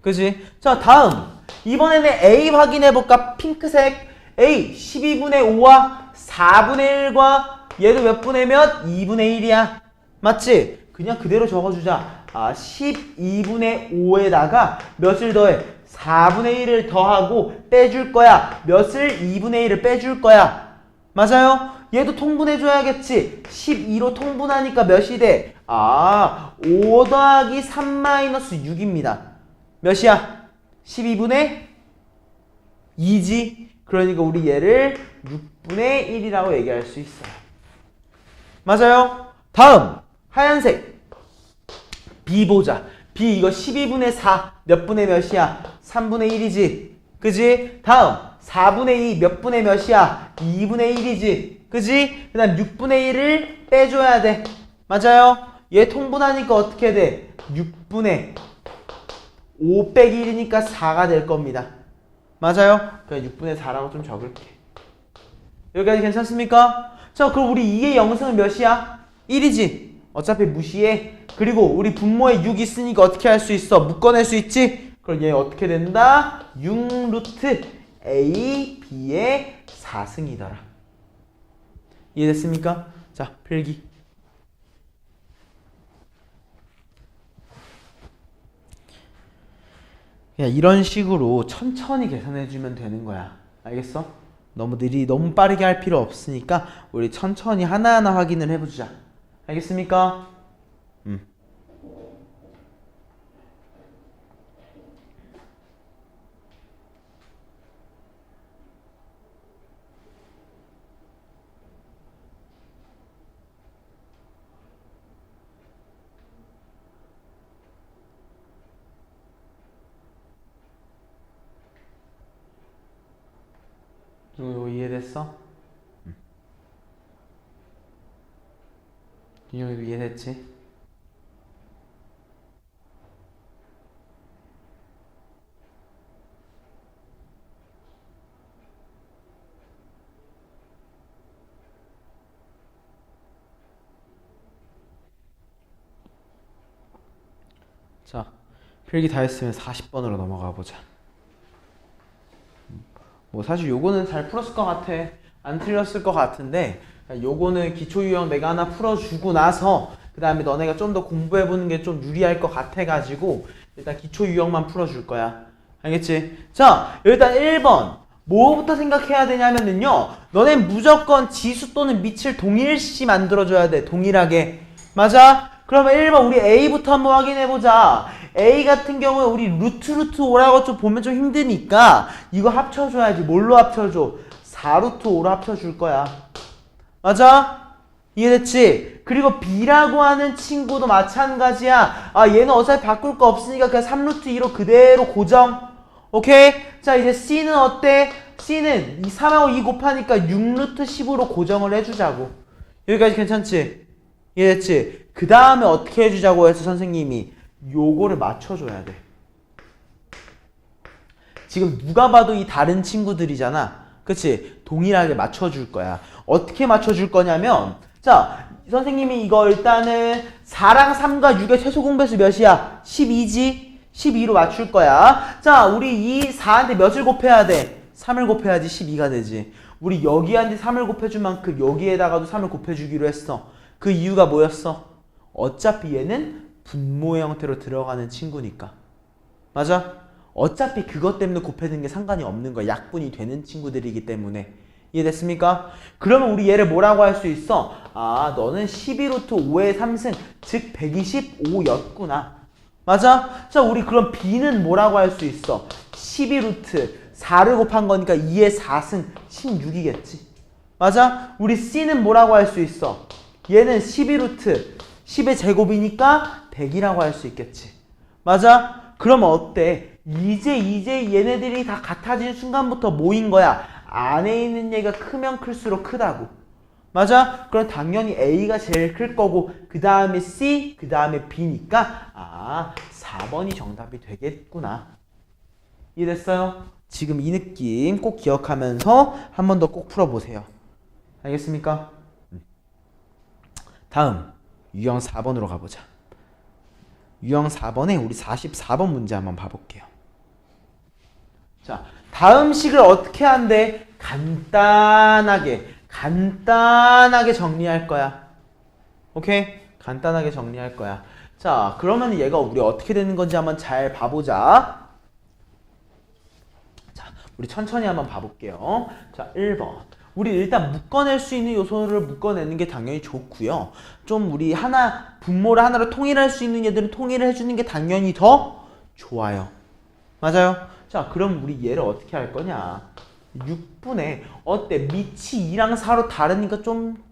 그지? 자, 다음. 이번에는 A 확인해볼까? 핑크색. A 12분의 5와 4분의 1과 얘도 몇 분의 몇? 2분의 1이야. 맞지? 그냥 그대로 적어주자. 12분의 5에다가 몇을 더해? 4분의 1을 더하고 빼줄 거야. 몇을? 2분의 1을 빼줄 거야. 맞아요? 얘도 통분해줘야겠지. 12로 통분하니까 몇이 돼? 5 더하기 3 마이너스 6입니다. 몇이야? 12분의 2지. 그러니까 우리 얘를 6분의 1이라고 얘기할 수 있어요. 맞아요? 다음 하얀색 B 보자. B 이거 12분의 4 몇 분의 몇이야? 3분의 1이지. 그지? 다음 4분의 2 몇 분의 몇이야? 2분의 1이지. 그지? 그 다음 6분의 1을 빼줘야 돼. 맞아요? 얘 통분하니까 어떻게 돼? 6분의 5 빼기 1이니까 4가 될 겁니다. 맞아요? 그냥 6분의 4라고 좀 적을게. 여기까지 괜찮습니까? 자, 그럼 우리 2의 영승은 몇이야? 1이지. 어차피 무시해. 그리고 우리 분모에 6 있으니까 어떻게 할 수 있어? 묶어낼 수 있지? 그럼 얘 어떻게 된다? 6 루트 A, B의 4승이더라. 이해됐습니까? 자, 필기. 그냥 이런 식으로 천천히 계산해주면 되는 거야. 알겠어? 너무 빠르게 할 필요 없으니까 우리 천천히 하나하나 확인을 해보자. 알겠습니까? 이거 이해됐어? 윤영이도 이해됐지? 자, 필기 다 했으면 40번으로 넘어가 보자. 뭐 사실 요거는 잘 풀었을 것 같아. 안 틀렸을 것 같은데 요거는 기초 유형 내가 하나 풀어주고 나서 그 다음에 너네가 좀 더 공부해보는 게 좀 유리할 것 같아가지고 일단 기초 유형만 풀어줄 거야. 알겠지? 자, 일단 1번 뭐부터 생각해야 되냐면은요, 너네 무조건 지수 또는 밑을 동일시 만들어줘야 돼. 동일하게. 맞아? 그러면 1번 우리 A부터 한번 확인해보자. A 같은 경우에 우리 루트 5라고 좀 보면 좀 힘드니까 이거 합쳐줘야지. 뭘로 합쳐줘? 4루트 5로 합쳐줄 거야. 맞아? 이해됐지? 그리고 B라고 하는 친구도 마찬가지야. 얘는 어차피 바꿀 거 없으니까 그냥 3루트 2로 그대로 고정. 오케이? 자, 이제 C는 어때? C는 이 3하고 2 곱하니까 6루트 10으로 고정을 해주자고. 여기까지 괜찮지? 이해됐지? 그 다음에 어떻게 해주자고 해서 선생님이 요거를 맞춰줘야 돼. 지금 누가 봐도 이 다른 친구들이잖아. 그치? 동일하게 맞춰줄 거야. 어떻게 맞춰줄 거냐면, 자, 선생님이 이거 일단은 4랑 3과 6의 최소 공배수 몇이야? 12지? 12로 맞출 거야. 자, 우리 이 4한테 몇을 곱해야 돼? 3을 곱해야지 12가 되지. 우리 여기한테 3을 곱해준 만큼 여기에다가도 3을 곱해주기로 했어. 그 이유가 뭐였어? 어차피 얘는 분모의 형태로 들어가는 친구니까. 맞아? 어차피 그것 때문에 곱해지는 게 상관이 없는 거야. 약분이 되는 친구들이기 때문에. 이해됐습니까? 그러면 우리 얘를 뭐라고 할 수 있어? 너는 12루트 5의 3승, 즉 125였구나. 맞아? 자, 우리 그럼 B는 뭐라고 할 수 있어? 12루트 4를 곱한 거니까 2의 4승 16이겠지. 맞아? 우리 C는 뭐라고 할 수 있어? 얘는 12루트 10의 제곱이니까 100이라고 할 수 있겠지. 맞아? 그러면 어때? 이제 얘네들이 다 같아지는 순간부터 뭐인 거야? 안에 있는 얘가 크면 클수록 크다고. 맞아? 그럼 당연히 A가 제일 클 거고 그 다음에 C, 그 다음에 B니까 4번이 정답이 되겠구나. 이해됐어요? 지금 이 느낌 꼭 기억하면서 한 번 더 꼭 풀어보세요. 알겠습니까? 다음 유형 4번으로 가보자. 유형 4번에 우리 44번 문제 한번 봐볼게요. 자, 다음 식을 어떻게 한대? 간단하게 정리할 거야. 오케이? 간단하게 정리할 거야. 자, 그러면 얘가 우리 어떻게 되는 건지 한번 잘 봐보자. 자, 우리 천천히 한번 봐볼게요. 자, 1번. 우리 일단 묶어낼 수 있는 요소를 묶어내는 게 당연히 좋고요. 좀 우리 분모를 하나로 통일할 수 있는 얘들은 통일을 해주는 게 당연히 더 좋아요. 맞아요? 자, 그럼 우리 얘를 어떻게 할 거냐? 6분의 어때? 밑이 2랑 4로 다르니까 좀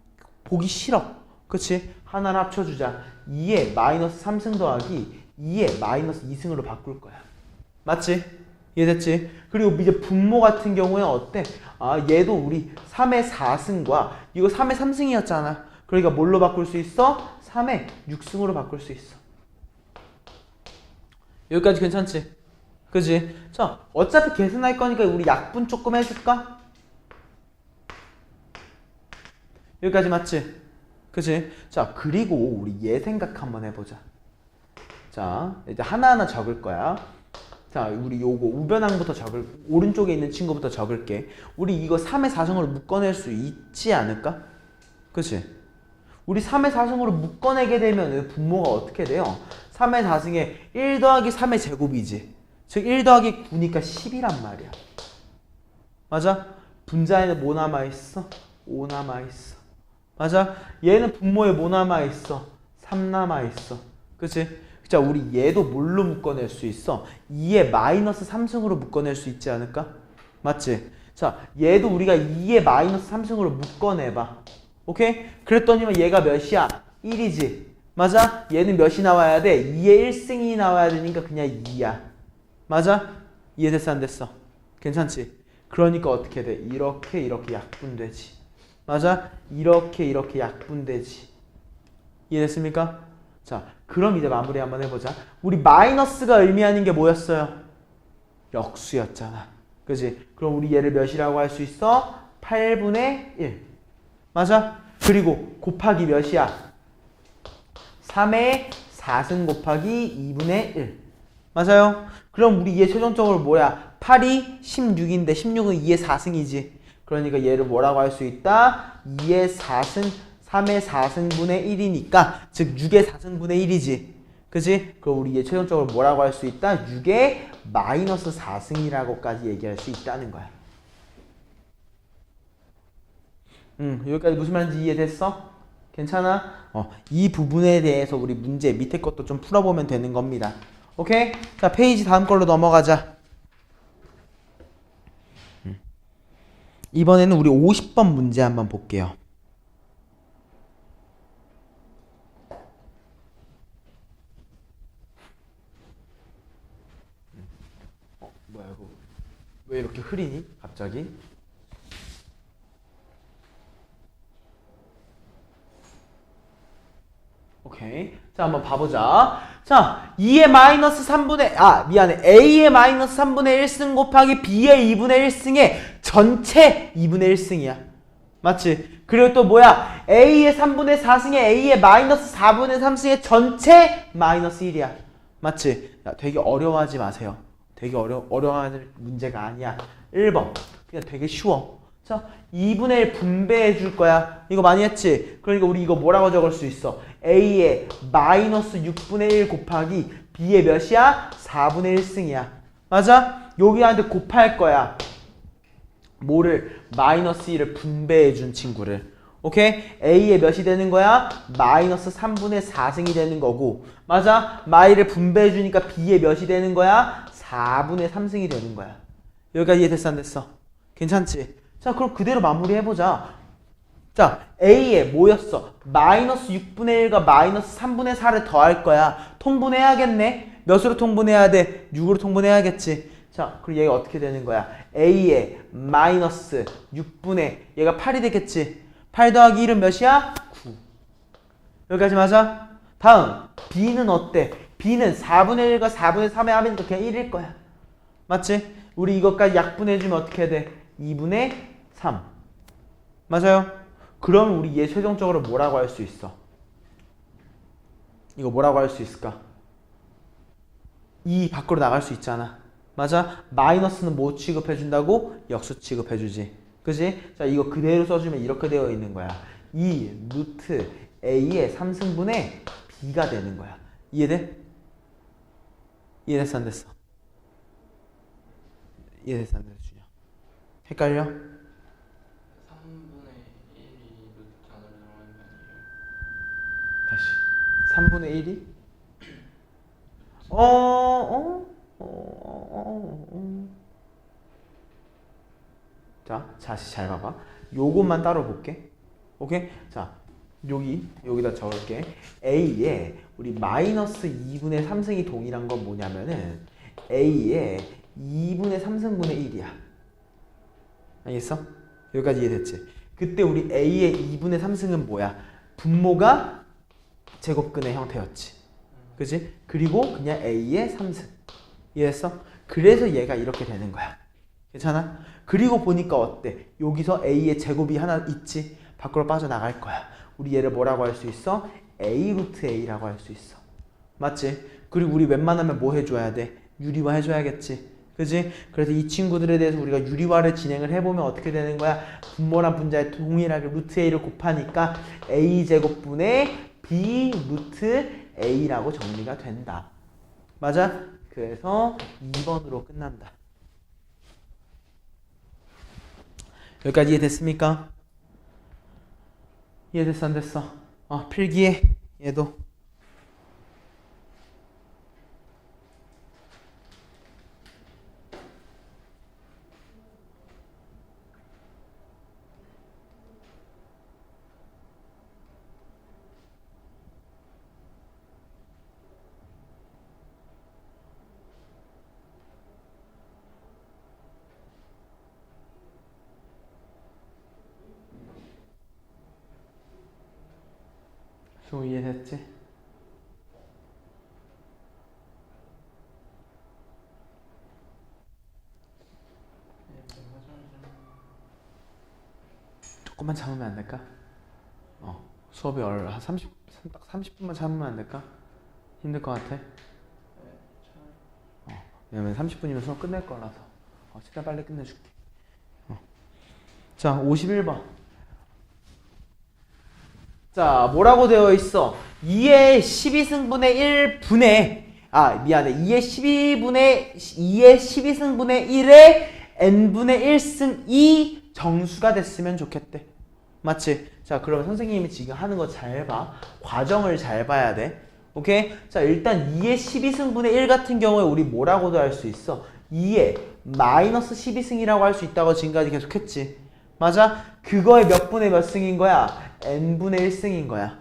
보기 싫어. 그치? 하나를 합쳐주자. 2에 마이너스 3승 더하기 2에 마이너스 2승으로 바꿀 거야. 맞지? 이해됐지? 그리고 이제 분모 같은 경우에 어때? 얘도 우리 3의 4승과 이거 3의 3승이었잖아. 그러니까 뭘로 바꿀 수 있어? 3의 6승으로 바꿀 수 있어. 여기까지 괜찮지? 그지? 자, 어차피 계산할 거니까 우리 약분 조금 해줄까? 여기까지 맞지? 그지? 자, 그리고 우리 얘 생각 한번 해보자. 자, 이제 하나하나 적을 거야. 자, 우리 요거 우변항부터 오른쪽에 있는 친구부터 적을게. 우리 이거 3의 4승으로 묶어낼 수 있지 않을까? 그치? 우리 3의 4승으로 묶어내게 되면 분모가 어떻게 돼요? 3의 4승에 1 더하기 3의 제곱이지. 즉 1 더하기 9니까 10이란 말이야. 맞아? 분자에는 뭐 남아있어? 5 남아있어. 맞아? 얘는 분모에 뭐 남아있어? 3 남아있어. 그치? 자, 우리 얘도 뭘로 묶어낼 수 있어? 2의 마이너스 3승으로 묶어낼 수 있지 않을까? 맞지? 자, 얘도 우리가 2의 마이너스 3승으로 묶어내봐. 오케이? 그랬더니만 얘가 몇이야? 1이지. 맞아? 얘는 몇이 나와야 돼? 2의 1승이 나와야 되니까 그냥 2야. 맞아? 이해됐어? 안 됐어? 괜찮지? 그러니까 어떻게 돼? 이렇게 약분되지. 맞아? 이렇게 약분되지. 이해됐습니까? 자, 그럼 이제 마무리 한번 해보자. 우리 마이너스가 의미하는 게 뭐였어요? 역수였잖아. 그지? 그럼 우리 얘를 몇이라고 할 수 있어? 8분의 1. 맞아? 그리고 곱하기 몇이야? 3의 4승 곱하기 2분의 1. 맞아요? 그럼 우리 얘 최종적으로 뭐야? 8이 16인데 16은 2의 4승이지. 그러니까 얘를 뭐라고 할 수 있다? 2의 4승 3의 4승분의 1이니까 즉 6의 4승분의 1이지. 그치? 그럼 우리 얘 최종적으로 뭐라고 할 수 있다? 6의 마이너스 4승이라고까지 얘기할 수 있다는 거야. 여기까지 무슨 말인지 이해됐어? 괜찮아? 이 부분에 대해서 우리 문제 밑에 것도 좀 풀어보면 되는 겁니다. 오케이? 자, 페이지 다음 걸로 넘어가자. 이번에는 우리 50번 문제 한번 볼게요. 뭐야 이거 왜 이렇게 흐리니? 갑자기? 오케이. 자, 한번 봐보자. 자, 2의 마이너스 3분의, A의 마이너스 3분의 1승 곱하기 B의 2분의 1승의 전체 2분의 1승이야. 맞지? 그리고 또 뭐야? A의 3분의 4승에 A의 마이너스 4분의 3승의 전체 마이너스 1이야. 맞지? 야, 되게 어려워하지 마세요. 되게 어려워하는 문제가 아니야. 1번. 그냥 되게 쉬워. 자, 2분의 1 분배해 줄 거야. 이거 많이 했지? 그러니까 우리 이거 뭐라고 적을 수 있어? A의 마이너스 6분의 1 곱하기 B의 몇이야? 4분의 1승이야. 맞아? 여기한테 곱할 거야. 뭐를? 마이너스 1을 분배해 준 친구를. 오케이? A의 몇이 되는 거야? 마이너스 3분의 4승이 되는 거고. 맞아? 마이를 분배해 주니까 B의 몇이 되는 거야? 4분의 3승이 되는 거야. 여기까지 이해됐어? 안 됐어? 괜찮지? 자, 그럼 그대로 마무리해보자. 자, A에 뭐였어? 마이너스 6분의 1과 마이너스 3분의 4를 더할 거야. 통분해야겠네. 몇으로 통분해야 돼? 6으로 통분해야겠지. 자, 그리고 얘가 어떻게 되는 거야? A에 마이너스 6분의 얘가 8이 되겠지. 8 더하기 1은 몇이야? 9. 여기까지 맞아? 다음 B는 어때? B는 4분의 1과 4분의 3의 합이니까 그냥 1일 거야. 맞지? 우리 이것까지 약분해주면 어떻게 돼? 2분의 3. 맞아요? 그럼 우리 얘 최종적으로 뭐라고 할 수 있어? 이거 뭐라고 할 수 있을까? 2 밖으로 나갈 수 있잖아. 맞아? 마이너스는 뭐 취급해준다고? 역수 취급해주지. 그지? 자, 이거 그대로 써주면 이렇게 되어 있는 거야. 2 루트 A의 3승분의 B가 되는 거야. 이해돼? 이해됐어 안 됐어? 이해됐어 안 됐어 준영? 헷갈려? 3분의 1이 루트 안으로 들어가는 게 다시 3분의 1이? 자, 다시 잘 봐봐. 요것만 따로 볼게. 오케이? 자, 여기다 적을게. A에 우리 마이너스 2분의 3승이 동일한 건 뭐냐면은 A에 2분의 3승분의 1이야. 알겠어? 여기까지 이해됐지? 그때 우리 A의 2분의 3승은 뭐야? 분모가 제곱근의 형태였지. 그지? 그리고 그냥 A의 3승. 이해했어? 그래서 얘가 이렇게 되는 거야. 괜찮아? 그리고 보니까 어때? 여기서 A의 제곱이 하나 있지? 밖으로 빠져나갈 거야. 우리 얘를 뭐라고 할 수 있어? A 루트 A라고 할 수 있어. 맞지? 그리고 우리 웬만하면 뭐 해줘야 돼? 유리화 해줘야겠지. 그지? 그래서 이 친구들에 대해서 우리가 유리화를 진행을 해보면 어떻게 되는 거야? 분모랑 분자에 동일하게 루트 A를 곱하니까 A제곱분의 B 루트 A라고 정리가 된다. 맞아? 그래서 2번으로 끝난다. 여기까지 이해됐습니까? 이해됐어 안 됐어? 필기해. 얘도. 좀 이해됐지? 조금만 참으면 안 될까? 수업이 한 30분만 참으면 안 될까? 힘들 것 같아? 왜냐면 30분이면 수업 끝낼 거라서 최대한 빨리 끝내줄게. 자, 51번. 자, 뭐라고 되어 있어? 2의 12승분의 1분의 미안해. 2의 12승분의 1의 n분의 1승 2 정수가 됐으면 좋겠대. 맞지? 자, 그럼 선생님이 지금 하는 거 잘 봐. 과정을 잘 봐야 돼. 오케이? 자, 일단 2의 12승분의 1 같은 경우에 우리 뭐라고도 할 수 있어? 2의 마이너스 12승이라고 할 수 있다고 지금까지 계속 했지. 맞아? 그거의 몇 분의 몇 승인 거야? n분의 1승인 거야.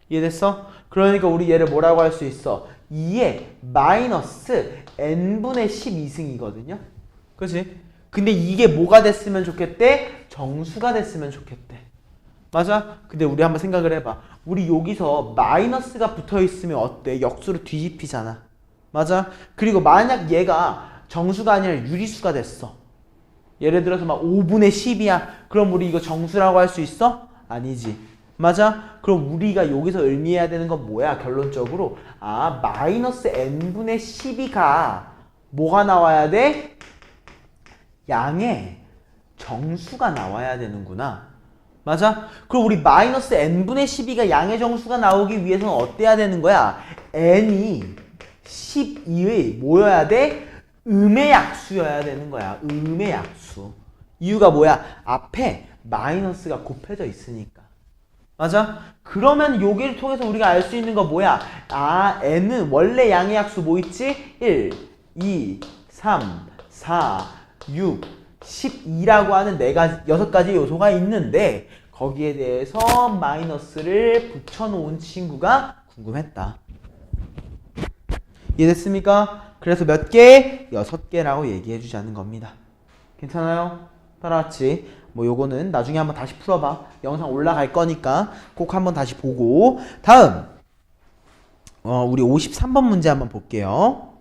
이해됐어? 그러니까 우리 얘를 뭐라고 할 수 있어? 2의 마이너스 n분의 12승이거든요. 그치? 근데 이게 뭐가 됐으면 좋겠대? 정수가 됐으면 좋겠대. 맞아? 근데 우리 한번 생각을 해봐. 우리 여기서 마이너스가 붙어있으면 어때? 역수로 뒤집히잖아. 맞아? 그리고 만약 얘가 정수가 아니라 유리수가 됐어. 예를 들어서 막 5분의 10이야. 그럼 우리 이거 정수라고 할 수 있어? 아니지. 맞아? 그럼 우리가 여기서 의미해야 되는 건 뭐야? 결론적으로 마이너스 n분의 12가 뭐가 나와야 돼? 양의 정수가 나와야 되는구나. 맞아? 그럼 우리 마이너스 n분의 12가 양의 정수가 나오기 위해서는 어때야 되는 거야? n이 12의 뭐여야 돼? 음의 약수여야 되는 거야. 음의 약수. 이유가 뭐야? 앞에 마이너스가 곱해져 있으니까. 맞아? 그러면 여기를 통해서 우리가 알 수 있는 거 뭐야? n은 원래 양의 약수 뭐 있지? 1, 2, 3, 4, 6, 12라고 하는 6가지 요소가 있는데 거기에 대해서 마이너스를 붙여놓은 친구가 궁금했다. 이해됐습니까? 그래서 몇 개? 6개라고 얘기해 주자는 겁니다. 괜찮아요? 따라왔지? 뭐 요거는 나중에 한번 다시 풀어봐. 영상 올라갈 거니까 꼭 한번 다시 보고. 다음 우리 53번 문제 한번 볼게요.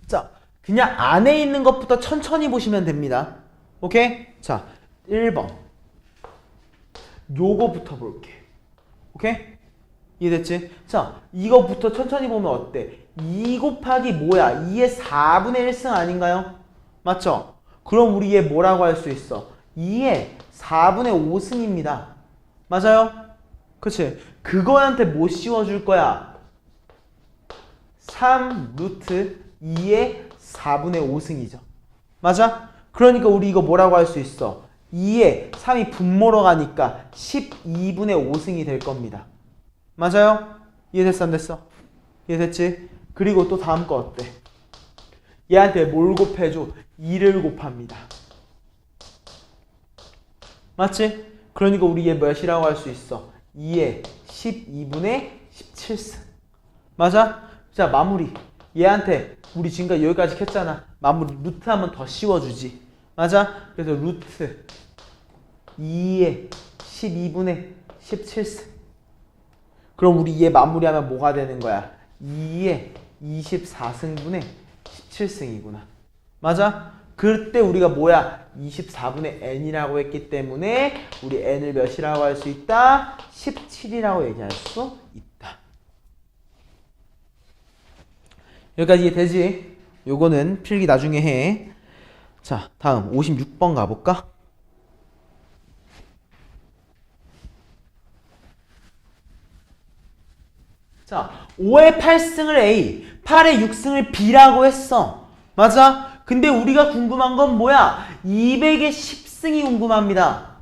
자, 그냥 안에 있는 것부터 천천히 보시면 됩니다. 오케이? 자, 1번 요거부터 볼게. 오케이? 이해됐지? 자, 이거부터 천천히 보면 어때? 2 곱하기 뭐야? 2의 4분의 1승 아닌가요? 맞죠? 그럼 우리 얘 뭐라고 할 수 있어? 2의 4분의 5승입니다. 맞아요? 그치? 그거한테 뭐 씌워줄 거야? 3 루트 2의 4분의 5승이죠. 맞아? 그러니까 우리 이거 뭐라고 할 수 있어? 2에 3이 분모로 가니까 12분의 5승이 될 겁니다. 맞아요? 이해됐어 안 됐어? 이해됐지? 그리고 또 다음 거 어때? 얘한테 뭘 곱해줘? 2를 곱합니다. 맞지? 그러니까 우리 얘 몇이라고 할 수 있어? 2에 12분의 17승. 맞아? 자 마무리. 얘한테 우리 지금까지 여기까지 했잖아. 마무리 루트 한번 더 씌워주지. 맞아? 그래서 루트 2에 12분의 17승. 그럼 우리 얘 마무리하면 뭐가 되는 거야? 2에 24승분의 17승이구나. 맞아? 그때 우리가 뭐야? 24분의 n이라고 했기 때문에 우리 n을 몇이라고 할 수 있다? 17이라고 얘기할 수 있다. 여기까지 이해되지? 요거는 필기 나중에 해. 자, 다음 56번 가볼까? 자, 5의 8승을 A, 8의 6승을 B라고 했어. 맞아? 근데 우리가 궁금한 건 뭐야? 200의 10승이 궁금합니다.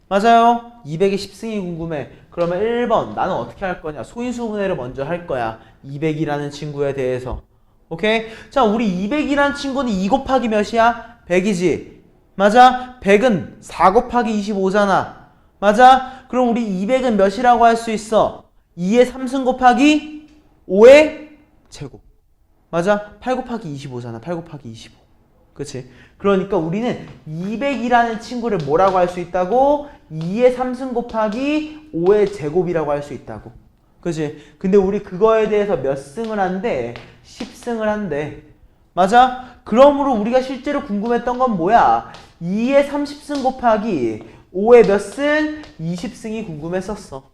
맞아요? 200의 10승이 궁금해. 그러면 1번, 나는 어떻게 할 거냐? 소인수분해를 먼저 할 거야. 200이라는 친구에 대해서. 오케이? 자, 우리 200이라는 친구는 2 곱하기 몇이야? 100이지. 맞아? 100은 4 곱하기 25잖아. 맞아? 그럼 우리 200은 몇이라고 할 수 있어? 2의 3승 곱하기 5의 제곱. 맞아? 8 곱하기 25잖아. 8 곱하기 25. 그치? 그러니까 우리는 200이라는 친구를 뭐라고 할 수 있다고? 2의 3승 곱하기 5의 제곱이라고 할 수 있다고. 그치? 근데 우리 그거에 대해서 몇 승을 한대? 10승을 한대. 맞아? 그러므로 우리가 실제로 궁금했던 건 뭐야? 2의 30승 곱하기 5의 몇 승? 20승이 궁금했었어.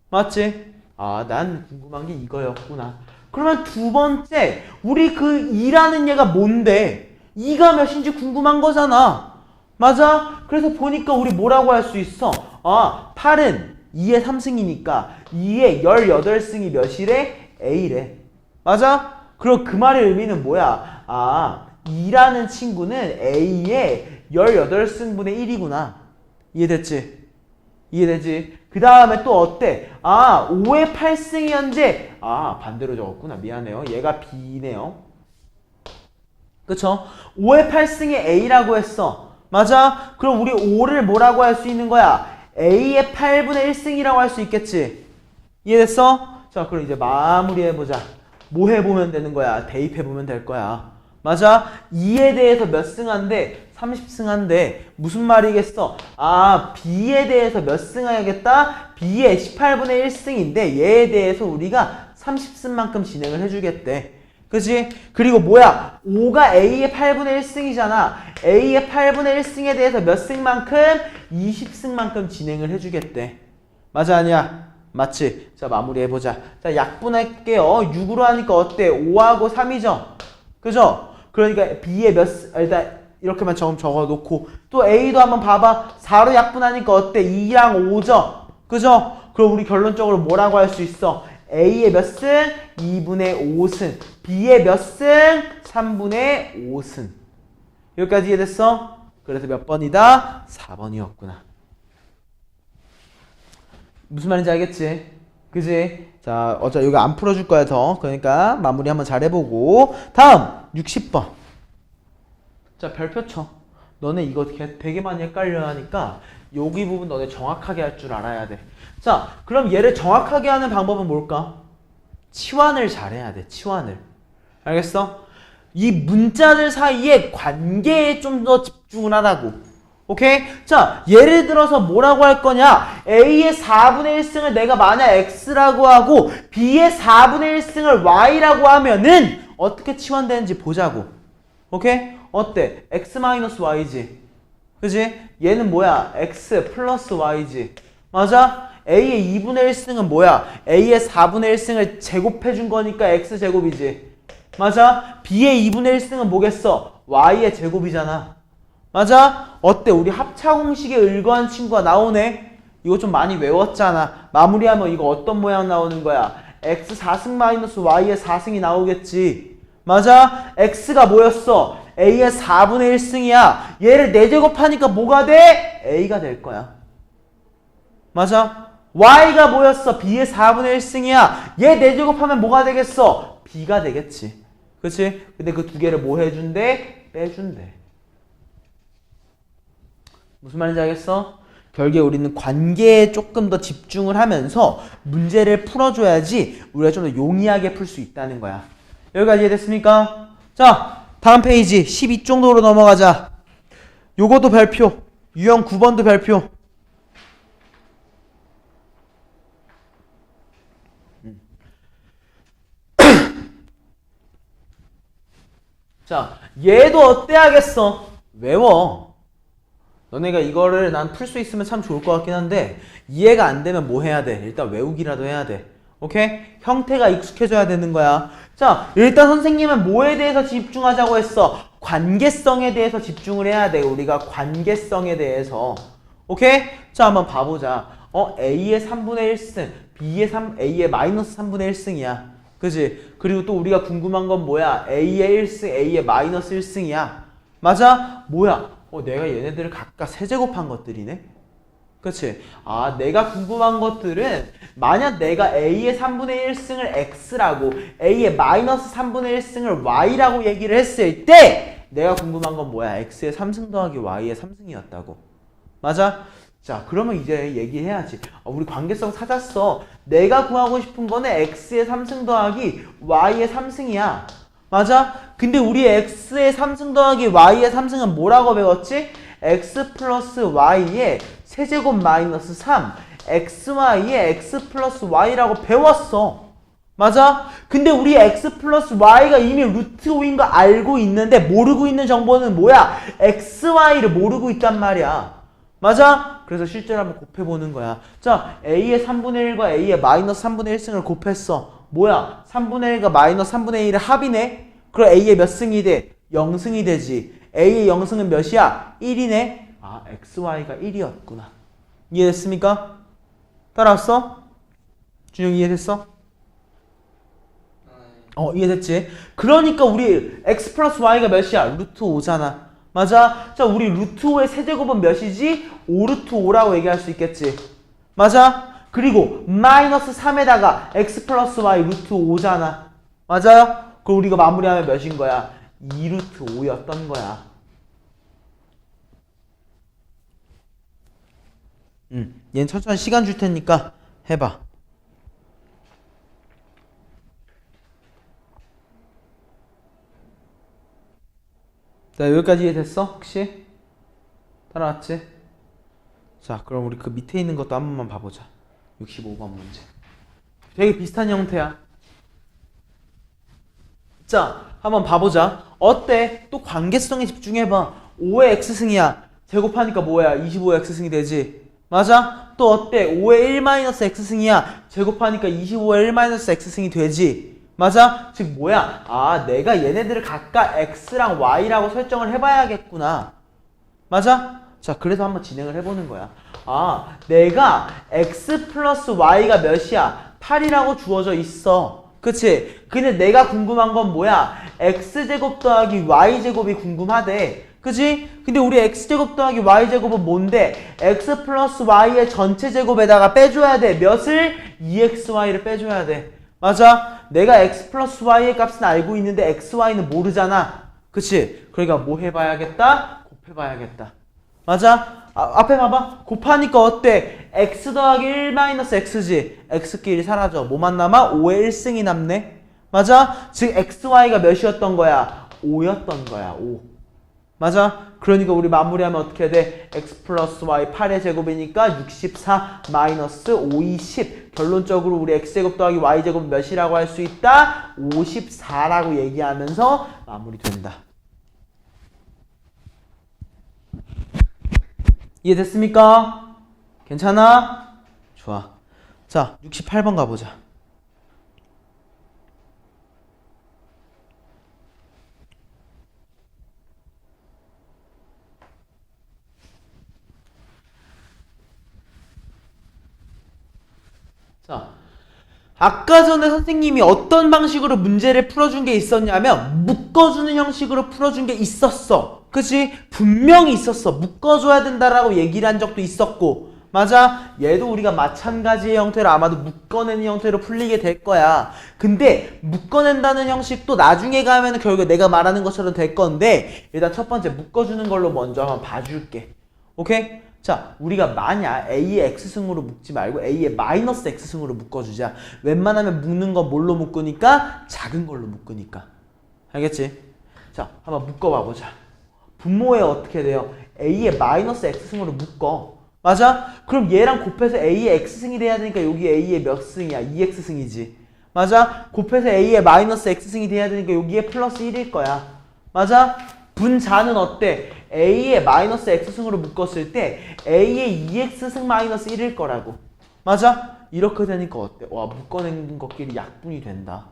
맞지? 아, 난 궁금한 게 이거였구나. 그러면 두 번째, 우리 그 2라는 얘가 뭔데? 2가 몇인지 궁금한 거잖아. 맞아? 그래서 보니까 우리 뭐라고 할 수 있어? 아, 8은 2의 3승이니까 2의 18승이 몇이래? A래. 맞아? 그럼 그 말의 의미는 뭐야? 아, 2라는 친구는 A의 18승분의 1이구나. 이해됐지? 이해되지? 그 다음에 또 어때? 아, 5의 8승이 현재 아, 반대로 적었구나. 미안해요. 얘가 B네요. 그쵸? 5의 8승이 A라고 했어. 맞아? 그럼 우리 5를 뭐라고 할 수 있는 거야? A의 8분의 1승이라고 할 수 있겠지? 이해됐어? 자, 그럼 이제 마무리해보자. 뭐 해보면 되는 거야? 대입해보면 될 거야. 맞아? 2에 대해서 몇 승한데? 30승한데 무슨 말이겠어? 아, B에 대해서 몇 승해야겠다? B의 18분의 1승인데 얘에 대해서 우리가 30승만큼 진행을 해주겠대. 그치? 그리고 뭐야? 5가 A의 8분의 1승이잖아. A의 8분의 1승에 대해서 몇 승만큼? 20승만큼 진행을 해주겠대. 맞아 아니야? 맞지? 자, 마무리해보자. 자, 약분할게요. 6으로 하니까 어때? 5하고 3이죠? 그죠? 그러니까 B의 일단 이렇게만 적어놓고 또 A도 한번 봐봐. 4로 약분하니까 어때? 2랑 5죠? 그죠? 그럼 우리 결론적으로 뭐라고 할 수 있어? A의 몇 승? 2분의 5승. B의 몇 승? 3분의 5승. 여기까지 이해됐어? 그래서 몇 번이다? 4번이었구나. 무슨 말인지 알겠지? 그지? 자, 어차피 여기 안 풀어줄 거야 더. 그러니까 마무리 한번 잘 해보고. 다음 60번. 자, 별표 쳐. 너네 이거 되게 많이 헷갈려 하니까 여기 부분 너네 정확하게 할 줄 알아야 돼. 자, 그럼 얘를 정확하게 하는 방법은 뭘까? 치환을 잘해야 돼. 치환을. 알겠어? 이 문자들 사이의 관계에 좀 더 집중을 하라고. 오케이? 자, 예를 들어서 뭐라고 할 거냐? A의 4분의 1승을 내가 만약 X라고 하고 B의 4분의 1승을 Y라고 하면은 어떻게 치환되는지 보자고. 오케이? 어때? X-Y지. 그지? 얘는 뭐야? X 플러스 Y지. 맞아? A의 2분의 1승은 뭐야? A의 4분의 1승을 제곱해준 거니까 X제곱이지. 맞아? B의 2분의 1승은 뭐겠어? Y의 제곱이잖아. 맞아? 어때? 우리 합차 공식에 의거한 친구가 나오네? 이거 좀 많이 외웠잖아. 마무리하면 이거 어떤 모양 나오는 거야? X 4승 마이너스 Y의 4승이 나오겠지. 맞아? X가 뭐였어? A의 4분의 1승이야. 얘를 4제곱하니까 뭐가 돼? A가 될 거야. 맞아? Y가 뭐였어? B의 4분의 1승이야. 얘 4제곱하면 뭐가 되겠어? B가 되겠지. 그치? 근데 그 두 개를 뭐 해준대? 빼준대. 무슨 말인지 알겠어? 결국에 우리는 관계에 조금 더 집중을 하면서 문제를 풀어줘야지 우리가 좀 더 용이하게 풀 수 있다는 거야. 여기까지 이해됐습니까? 자, 다음 페이지 12쪽으로 넘어가자. 요것도 별표. 유형 9번도 별표. 자, 얘도 어때 하겠어? 외워. 너네가 이거를 난 풀 수 있으면 참 좋을 것 같긴 한데 이해가 안 되면 뭐 해야 돼? 일단 외우기라도 해야 돼. 오케이? 형태가 익숙해져야 되는 거야. 자, 일단 선생님은 뭐에 대해서 집중하자고 했어? 관계성에 대해서 집중을 해야 돼. 우리가 관계성에 대해서. 오케이? 자, 한번 봐보자. A의 3분의 1승, A의 마이너스 3분의 1승이야. 그지? 그리고 또 우리가 궁금한 건 뭐야? A의 1승, A의 마이너스 1승이야. 맞아? 뭐야? 내가 얘네들을 각각 세제곱한 것들이네? 그치? 아, 내가 궁금한 것들은 만약 내가 A의 3분의 1승을 X라고 A의 마이너스 3분의 1승을 Y라고 얘기를 했을 때 내가 궁금한 건 뭐야? X의 3승 더하기 Y의 3승이었다고. 맞아? 자, 그러면 이제 얘기해야지. 우리 관계성 찾았어. 내가 구하고 싶은 거는 X의 3승 더하기 Y의 3승이야. 맞아? 근데 우리 X의 3승 더하기 Y의 3승은 뭐라고 배웠지? X 플러스 Y의 세제곱 마이너스 3 XY의 X 플러스 Y라고 배웠어. 맞아? 근데 우리 X 플러스 Y가 이미 루트 5인 거 알고 있는데 모르고 있는 정보는 뭐야? XY를 모르고 있단 말이야. 맞아? 그래서 실제로 한번 곱해보는 거야. 자, A의 3분의 1과 A의 마이너스 3분의 1승을 곱했어. 뭐야? 3분의 1과 마이너스 3분의 1의 합이네? 그럼 A의 몇 승이 돼? 0승이 되지. A의 0승은 몇이야? 1이네? 아, XY가 1이었구나. 이해됐습니까? 따라왔어? 준영이 이해됐어? 이해됐지? 그러니까 우리 X 플러스 Y가 몇이야? 루트 5잖아. 맞아? 자, 우리 루트 5의 세제곱은 몇이지? 5 루트 5라고 얘기할 수 있겠지. 맞아? 그리고 마이너스 3에다가 X 플러스 Y 루트 5잖아. 맞아요? 그럼 우리가 마무리하면 몇인 거야? 2 루트 5였던 거야. 얘는 천천히 시간 줄 테니까 해봐. 자, 여기까지 이해됐어? 혹시? 따라왔지? 자, 그럼 우리 그 밑에 있는 것도 한 번만 봐보자. 65번 문제. 되게 비슷한 형태야. 자, 한번 봐보자. 어때? 또 관계성에 집중해봐. 5의 X승이야. 제곱하니까 뭐야? 25의 X승이 되지. 맞아? 또 어때? 5의 1-X승이야. 제곱하니까 25의 1-X승이 되지. 맞아? 즉 뭐야? 아, 내가 얘네들을 각각 X랑 Y라고 설정을 해봐야겠구나. 맞아? 자, 그래서 한번 진행을 해보는 거야. 아, 내가 X 플러스 Y가 몇이야? 8이라고 주어져 있어. 그치? 근데 내가 궁금한 건 뭐야? X제곱 더하기 Y제곱이 궁금하대. 그치? 근데 우리 X제곱 더하기 Y제곱은 뭔데? X 플러스 Y의 전체 제곱에다가 빼줘야 돼. 몇을? 2XY를 빼줘야 돼. 맞아? 내가 X 플러스 Y의 값은 알고 있는데 XY는 모르잖아. 그치? 그러니까 뭐 해봐야겠다? 곱해봐야겠다. 맞아? 앞에 봐봐. 곱하니까 어때? x 더하기 1 마이너스 x지. x끼리 사라져. 뭐만 남아? 5의 1승이 남네. 맞아? 즉 xy가 몇이었던 거야? 5였던 거야. 5. 맞아? 그러니까 우리 마무리하면 어떻게 돼? x 플러스 y 8의 제곱이니까 64 마이너스 5, 20. 결론적으로 우리 x제곱 더하기 y제곱 몇이라고 할 수 있다? 54라고 얘기하면서 마무리된다. 이해됐습니까? 괜찮아? 좋아. 자, 68번 가보자. 자, 아까 전에 선생님이 어떤 방식으로 문제를 풀어준 게 있었냐면 묶어주는 형식으로 풀어준 게 있었어. 그치? 분명히 있었어. 묶어줘야 된다라고 얘기를 한 적도 있었고, 맞아? 얘도 우리가 마찬가지의 형태로 아마도 묶어내는 형태로 풀리게 될 거야. 근데 묶어낸다는 형식도 나중에 가면 결국 내가 말하는 것처럼 될 건데, 일단 첫 번째 묶어주는 걸로 먼저 한번 봐줄게. 오케이? 자, 우리가 만약 A의 X승으로 묶지 말고 A의 마이너스 X승으로 묶어주자. 웬만하면 묶는 건 뭘로 묶으니까? 작은 걸로 묶으니까. 알겠지? 자, 한번 묶어봐보자. 분모에 어떻게 돼요? A의 마이너스 X승으로 묶어. 맞아? 그럼 얘랑 곱해서 A의 X승이 돼야 되니까 여기 A의 몇 승이야? 2X승이지. 맞아? 곱해서 A의 마이너스 X승이 돼야 되니까 여기에 플러스 1일 거야. 맞아? 분자는 어때? A의 마이너스 X승으로 묶었을 때 A의 2X승 마이너스 1일 거라고. 맞아? 이렇게 되니까 어때? 와, 묶어낸 것끼리 약분이 된다.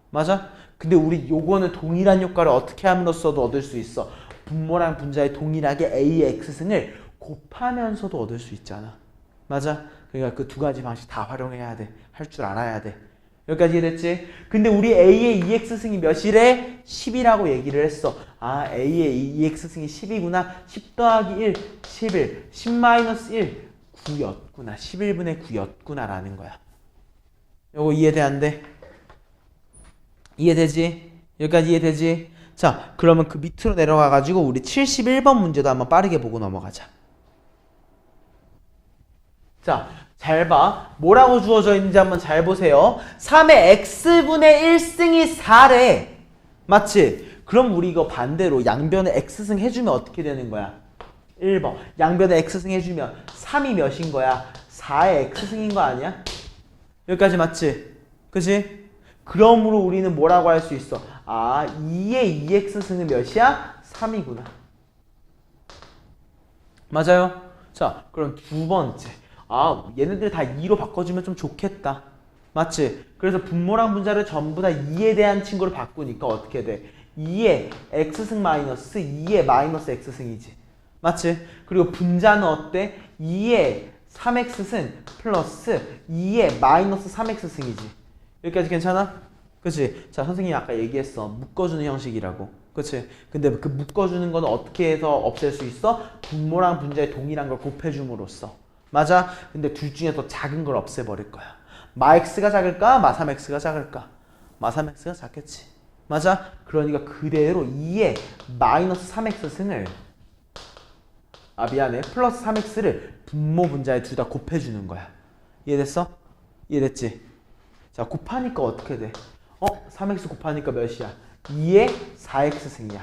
맞아? 근데 우리 요거는 동일한 효과를 어떻게 함으로써도 얻을 수 있어. 분모랑 분자의 동일하게 A의 X승을 곱하면서도 얻을 수 있잖아. 맞아? 그러니까 그 두 가지 방식 다 활용해야 돼. 할 줄 알아야 돼. 여기까지 이해됐지? 근데 우리 A의 2X승이 몇이래? 10이라고 얘기를 했어. 아, A의 2X승이 10이구나. 10 더하기 1, 11. 10 마이너스 1, 9였구나. 11분의 9였구나 라는 거야. 요거 이해돼 안 돼? 이해되지? 여기까지 이해되지? 자, 그러면 그 밑으로 내려가가지고 우리 71번 문제도 한번 빠르게 보고 넘어가자. 자, 잘 봐. 뭐라고 주어져 있는지 한번 잘 보세요. 3의 x분의 1승이 4래. 맞지? 그럼 우리 이거 반대로 양변에 x승 해주면 어떻게 되는 거야? 1번. 양변에 x승 해주면 3이 몇인 거야? 4의 x승인 거 아니야? 여기까지 맞지? 그치? 그러므로 우리는 뭐라고 할 수 있어? 아, 2의 2x승은 몇이야? 3이구나. 맞아요? 자, 그럼 두 번째. 아, 얘네들 다 2로 바꿔주면 좀 좋겠다. 맞지? 그래서 분모랑 분자를 전부 다 2에 대한 친구로 바꾸니까 어떻게 돼? 2의 x승 마이너스 2의 마이너스 x승이지. 맞지? 그리고 분자는 어때? 2의 3x승 플러스 2의 마이너스 3x승이지. 여기까지 괜찮아? 그치? 자, 선생님이 아까 얘기했어. 묶어주는 형식이라고. 그치? 근데 그 묶어주는 거는 어떻게 해서 없앨 수 있어? 분모랑 분자의 동일한 걸 곱해줌으로써. 맞아? 근데 둘 중에 더 작은 걸 없애버릴 거야. 마 x가 작을까? 마 3x가 작을까? 마 3x가 작겠지. 맞아? 그러니까 그대로 2의 마이너스 3x승을 미안해. 플러스 3x를 분모 분자에 둘 다 곱해주는 거야. 이해됐어? 이해됐지? 자, 곱하니까 어떻게 돼? 3x 곱하니까 몇이야? 2의 4x승이야.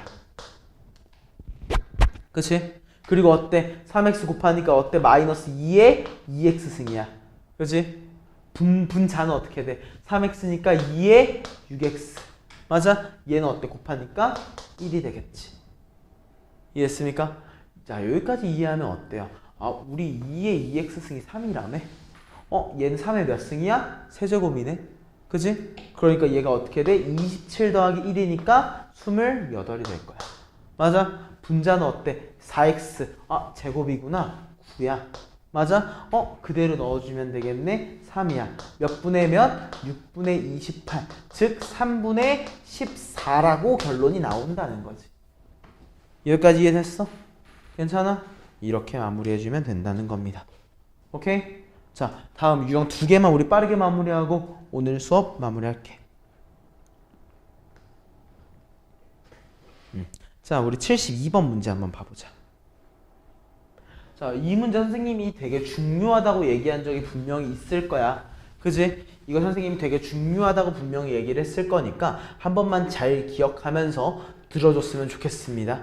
그치? 그리고 어때? 3x 곱하니까 어때? 마이너스 2의 2x승이야. 그치? 분자는 어떻게 돼? 3x니까 2의 6x. 맞아? 얘는 어때? 곱하니까 1이 되겠지. 이해했습니까? 자, 여기까지 이해하면 어때요? 아, 우리 2의 2x승이 3이라며? 얘는 3의 몇 승이야? 세제곱이네. 그치? 그러니까 얘가 어떻게 돼? 27 더하기 1이니까 28이 될 거야. 맞아? 분자는 어때? 4x. 제곱이구나. 9야. 맞아? 그대로 넣어주면 되겠네. 3이야. 몇 분의 몇? 6분의 28. 즉 3분의 14라고 결론이 나온다는 거지. 여기까지 이해됐어? 괜찮아? 이렇게 마무리해주면 된다는 겁니다. 오케이? 자, 다음 유형 2개만 우리 빠르게 마무리하고 오늘 수업 마무리할게. 자, 우리 72번 문제 한번 봐보자. 자, 이 문제 선생님이 되게 중요하다고 얘기한 적이 분명히 있을 거야. 그지? 이거 선생님이 되게 중요하다고 분명히 얘기를 했을 거니까 한 번만 잘 기억하면서 들어줬으면 좋겠습니다.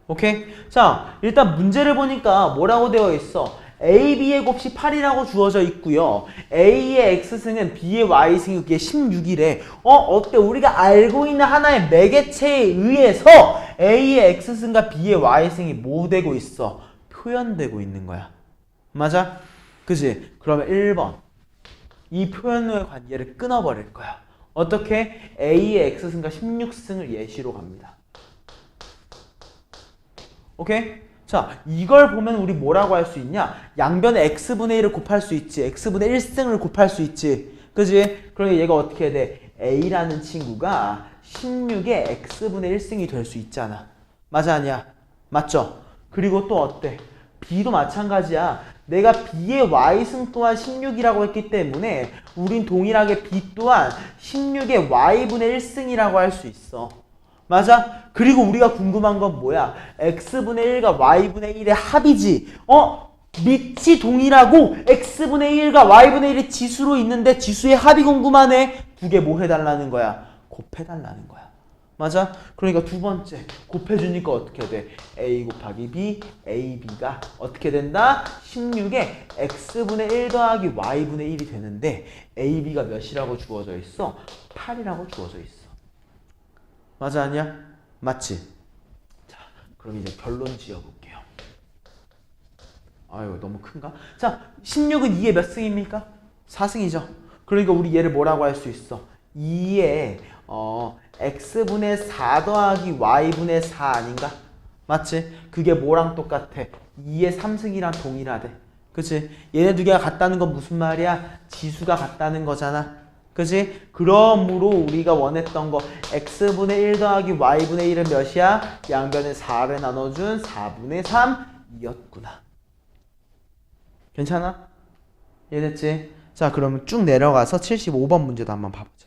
오케이? 자, 일단 문제를 보니까 뭐라고 되어 있어? A, B의 곱이 8이라고 주어져 있고요. A의 X승은 B의 Y승이 그게 16이래. 어때? 우리가 알고 있는 하나의 매개체에 의해서 A의 X승과 B의 Y승이 뭐 되고 있어? 표현되고 있는 거야. 맞아? 그지? 그러면 1번. 이 표현의 관계를 끊어버릴 거야. 어떻게? A의 X승과 16승을 예시로 갑니다. 오케이? 자, 이걸 보면 우리 뭐라고 할 수 있냐? 양변에 x분의 1을 곱할 수 있지. x분의 1승을 곱할 수 있지. 그지? 그러니까 얘가 어떻게 해야 돼? a라는 친구가 16의 x분의 1승이 될 수 있잖아. 맞아, 아니야? 맞죠? 그리고 또 어때? b도 마찬가지야. 내가 b의 y승 또한 16이라고 했기 때문에 우린 동일하게 b 또한 16의 y분의 1승이라고 할 수 있어. 맞아? 그리고 우리가 궁금한 건 뭐야? x분의 1과 y분의 1의 합이지. 밑이 동일하고 x분의 1과 y분의 1이 지수로 있는데 지수의 합이 궁금하네. 두 개 뭐 해달라는 거야? 곱해달라는 거야. 맞아? 그러니까 두 번째 곱해주니까 어떻게 돼? a 곱하기 b, ab가 어떻게 된다? 16에 x분의 1 더하기 y분의 1이 되는데 ab가 몇이라고 주어져 있어? 8이라고 주어져 있어. 맞아, 아니야? 맞지? 자, 그럼 이제 결론 지어볼게요. 아유, 너무 큰가? 자, 16은 2의 몇 승입니까? 4승이죠. 그러니까 우리 얘를 뭐라고 할 수 있어? 2의 x분의 4 더하기 y분의 4 아닌가? 맞지? 그게 뭐랑 똑같아? 2의 3승이랑 동일하대. 그치? 얘네 두 개가 같다는 건 무슨 말이야? 지수가 같다는 거잖아. 그치? 그러므로 우리가 원했던 거 x분의 1 더하기 y분의 1은 몇이야? 양변에 4를 나눠준 4분의 3이었구나. 괜찮아? 이해됐지? 자, 그러면 쭉 내려가서 75번 문제도 한번 봐보자.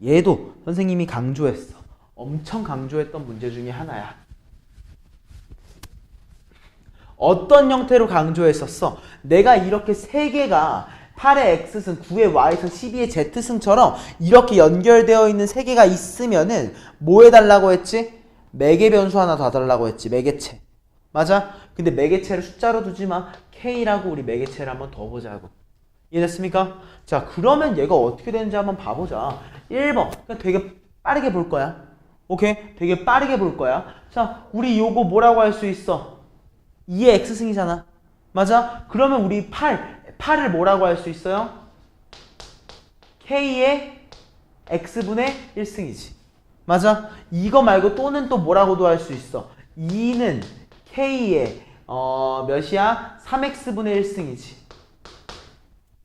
얘도 선생님이 강조했어. 엄청 강조했던 문제 중에 하나야. 어떤 형태로 강조했었어? 내가 이렇게 세 개가 8의 x승, 9의 y승, 12의 z승처럼 이렇게 연결되어 있는 세 개가 있으면은 뭐 해달라고 했지? 매개 변수 하나 더 달라고 했지. 매개체. 맞아? 근데 매개체를 숫자로 두지 마. k라고 우리 매개체를 한번 더 보자고. 이해됐습니까? 자, 그러면 얘가 어떻게 되는지 한번 봐보자. 1번. 그냥 되게 빠르게 볼 거야. 오케이? 되게 빠르게 볼 거야. 자, 우리 요거 뭐라고 할 수 있어? 2의 x승이잖아. 맞아? 그러면 우리 8을 뭐라고 할 수 있어요? k의 x분의 1승이지. 맞아? 이거 말고 또는 또 뭐라고도 할 수 있어? 2는 k의 몇이야? 3x분의 1승이지.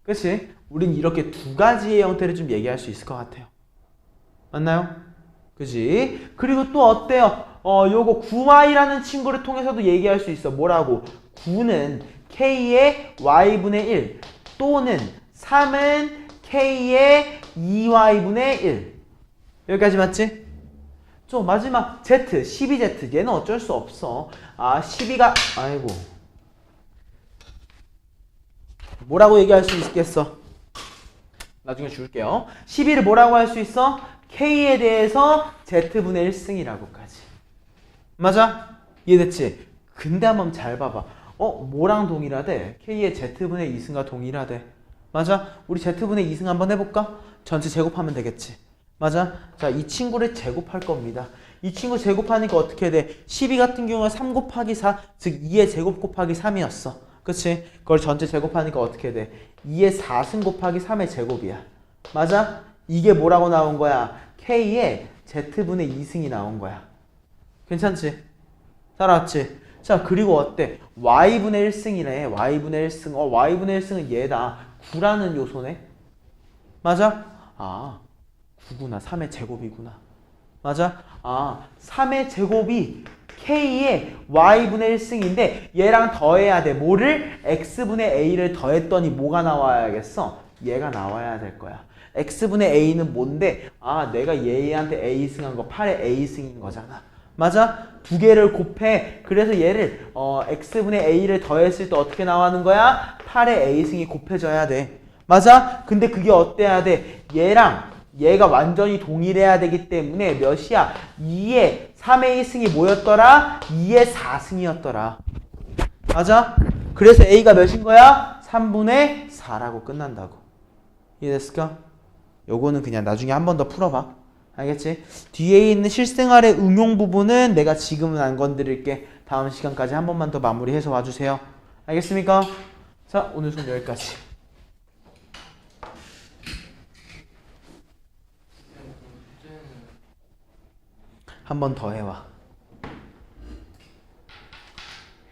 그치? 우린 이렇게 두 가지의 형태를 좀 얘기할 수 있을 것 같아요. 맞나요? 그치? 그리고 또 어때요? 요거 9y라는 친구를 통해서도 얘기할 수 있어. 뭐라고? 9는 k의 y분의 1 또는 3은 k의 2y분의 1. 여기까지 맞지? 저 마지막 z, 12z. 얘는 어쩔 수 없어. 12가 아이고 뭐라고 얘기할 수 있겠어? 나중에 줄게요. 12를 뭐라고 할 수 있어? k에 대해서 z분의 1승이라고까지. 맞아? 이해됐지? 근데 한번 잘 봐봐. 뭐랑 동일하대? k의 z분의 2승과 동일하대. 맞아? 우리 z분의 2승 한번 해볼까? 전체 제곱하면 되겠지. 맞아? 자, 이 친구를 제곱할 겁니다. 이 친구 제곱하니까 어떻게 돼? 12 같은 경우는 3 곱하기 4, 즉 2의 제곱 곱하기 3이었어. 그치? 그걸 전체 제곱하니까 어떻게 돼? 2의 4승 곱하기 3의 제곱이야. 맞아? 이게 뭐라고 나온 거야? k의 z분의 2승이 나온 거야. 괜찮지? 따라왔지? 자, 그리고 어때? y분의 1승이래. y분의 1승. y분의 1승은 얘다. 9라는 요소네. 맞아? 9구나. 3의 제곱이구나. 맞아? 3의 제곱이 k의 y분의 1승인데 얘랑 더해야 돼. 뭐를? x분의 a를 더했더니 뭐가 나와야겠어? 얘가 나와야 될 거야. x분의 a는 뭔데? 내가 얘한테 a승한 거 8의 a승인 거잖아. 맞아? 두 개를 곱해. 그래서 얘를 x분의 a를 더했을 때 어떻게 나오는 거야? 8의 a승이 곱해져야 돼. 맞아? 근데 그게 어때야 돼? 얘랑 얘가 완전히 동일해야 되기 때문에 몇이야? 2의 3의 1승이 뭐였더라? 2의 4승이었더라. 맞아? 그래서 a가 몇인 거야? 3분의 4라고 끝난다고. 이해됐을까? 요거는 그냥 나중에 한 번 더 풀어봐. 알겠지? 뒤에 있는 실생활의 응용 부분은 내가 지금은 안 건드릴게. 다음 시간까지 한 번만 더 마무리해서 와주세요. 알겠습니까? 자, 오늘 수업 여기까지. 쌤, 그럼 숙제는 한 번 더 해와.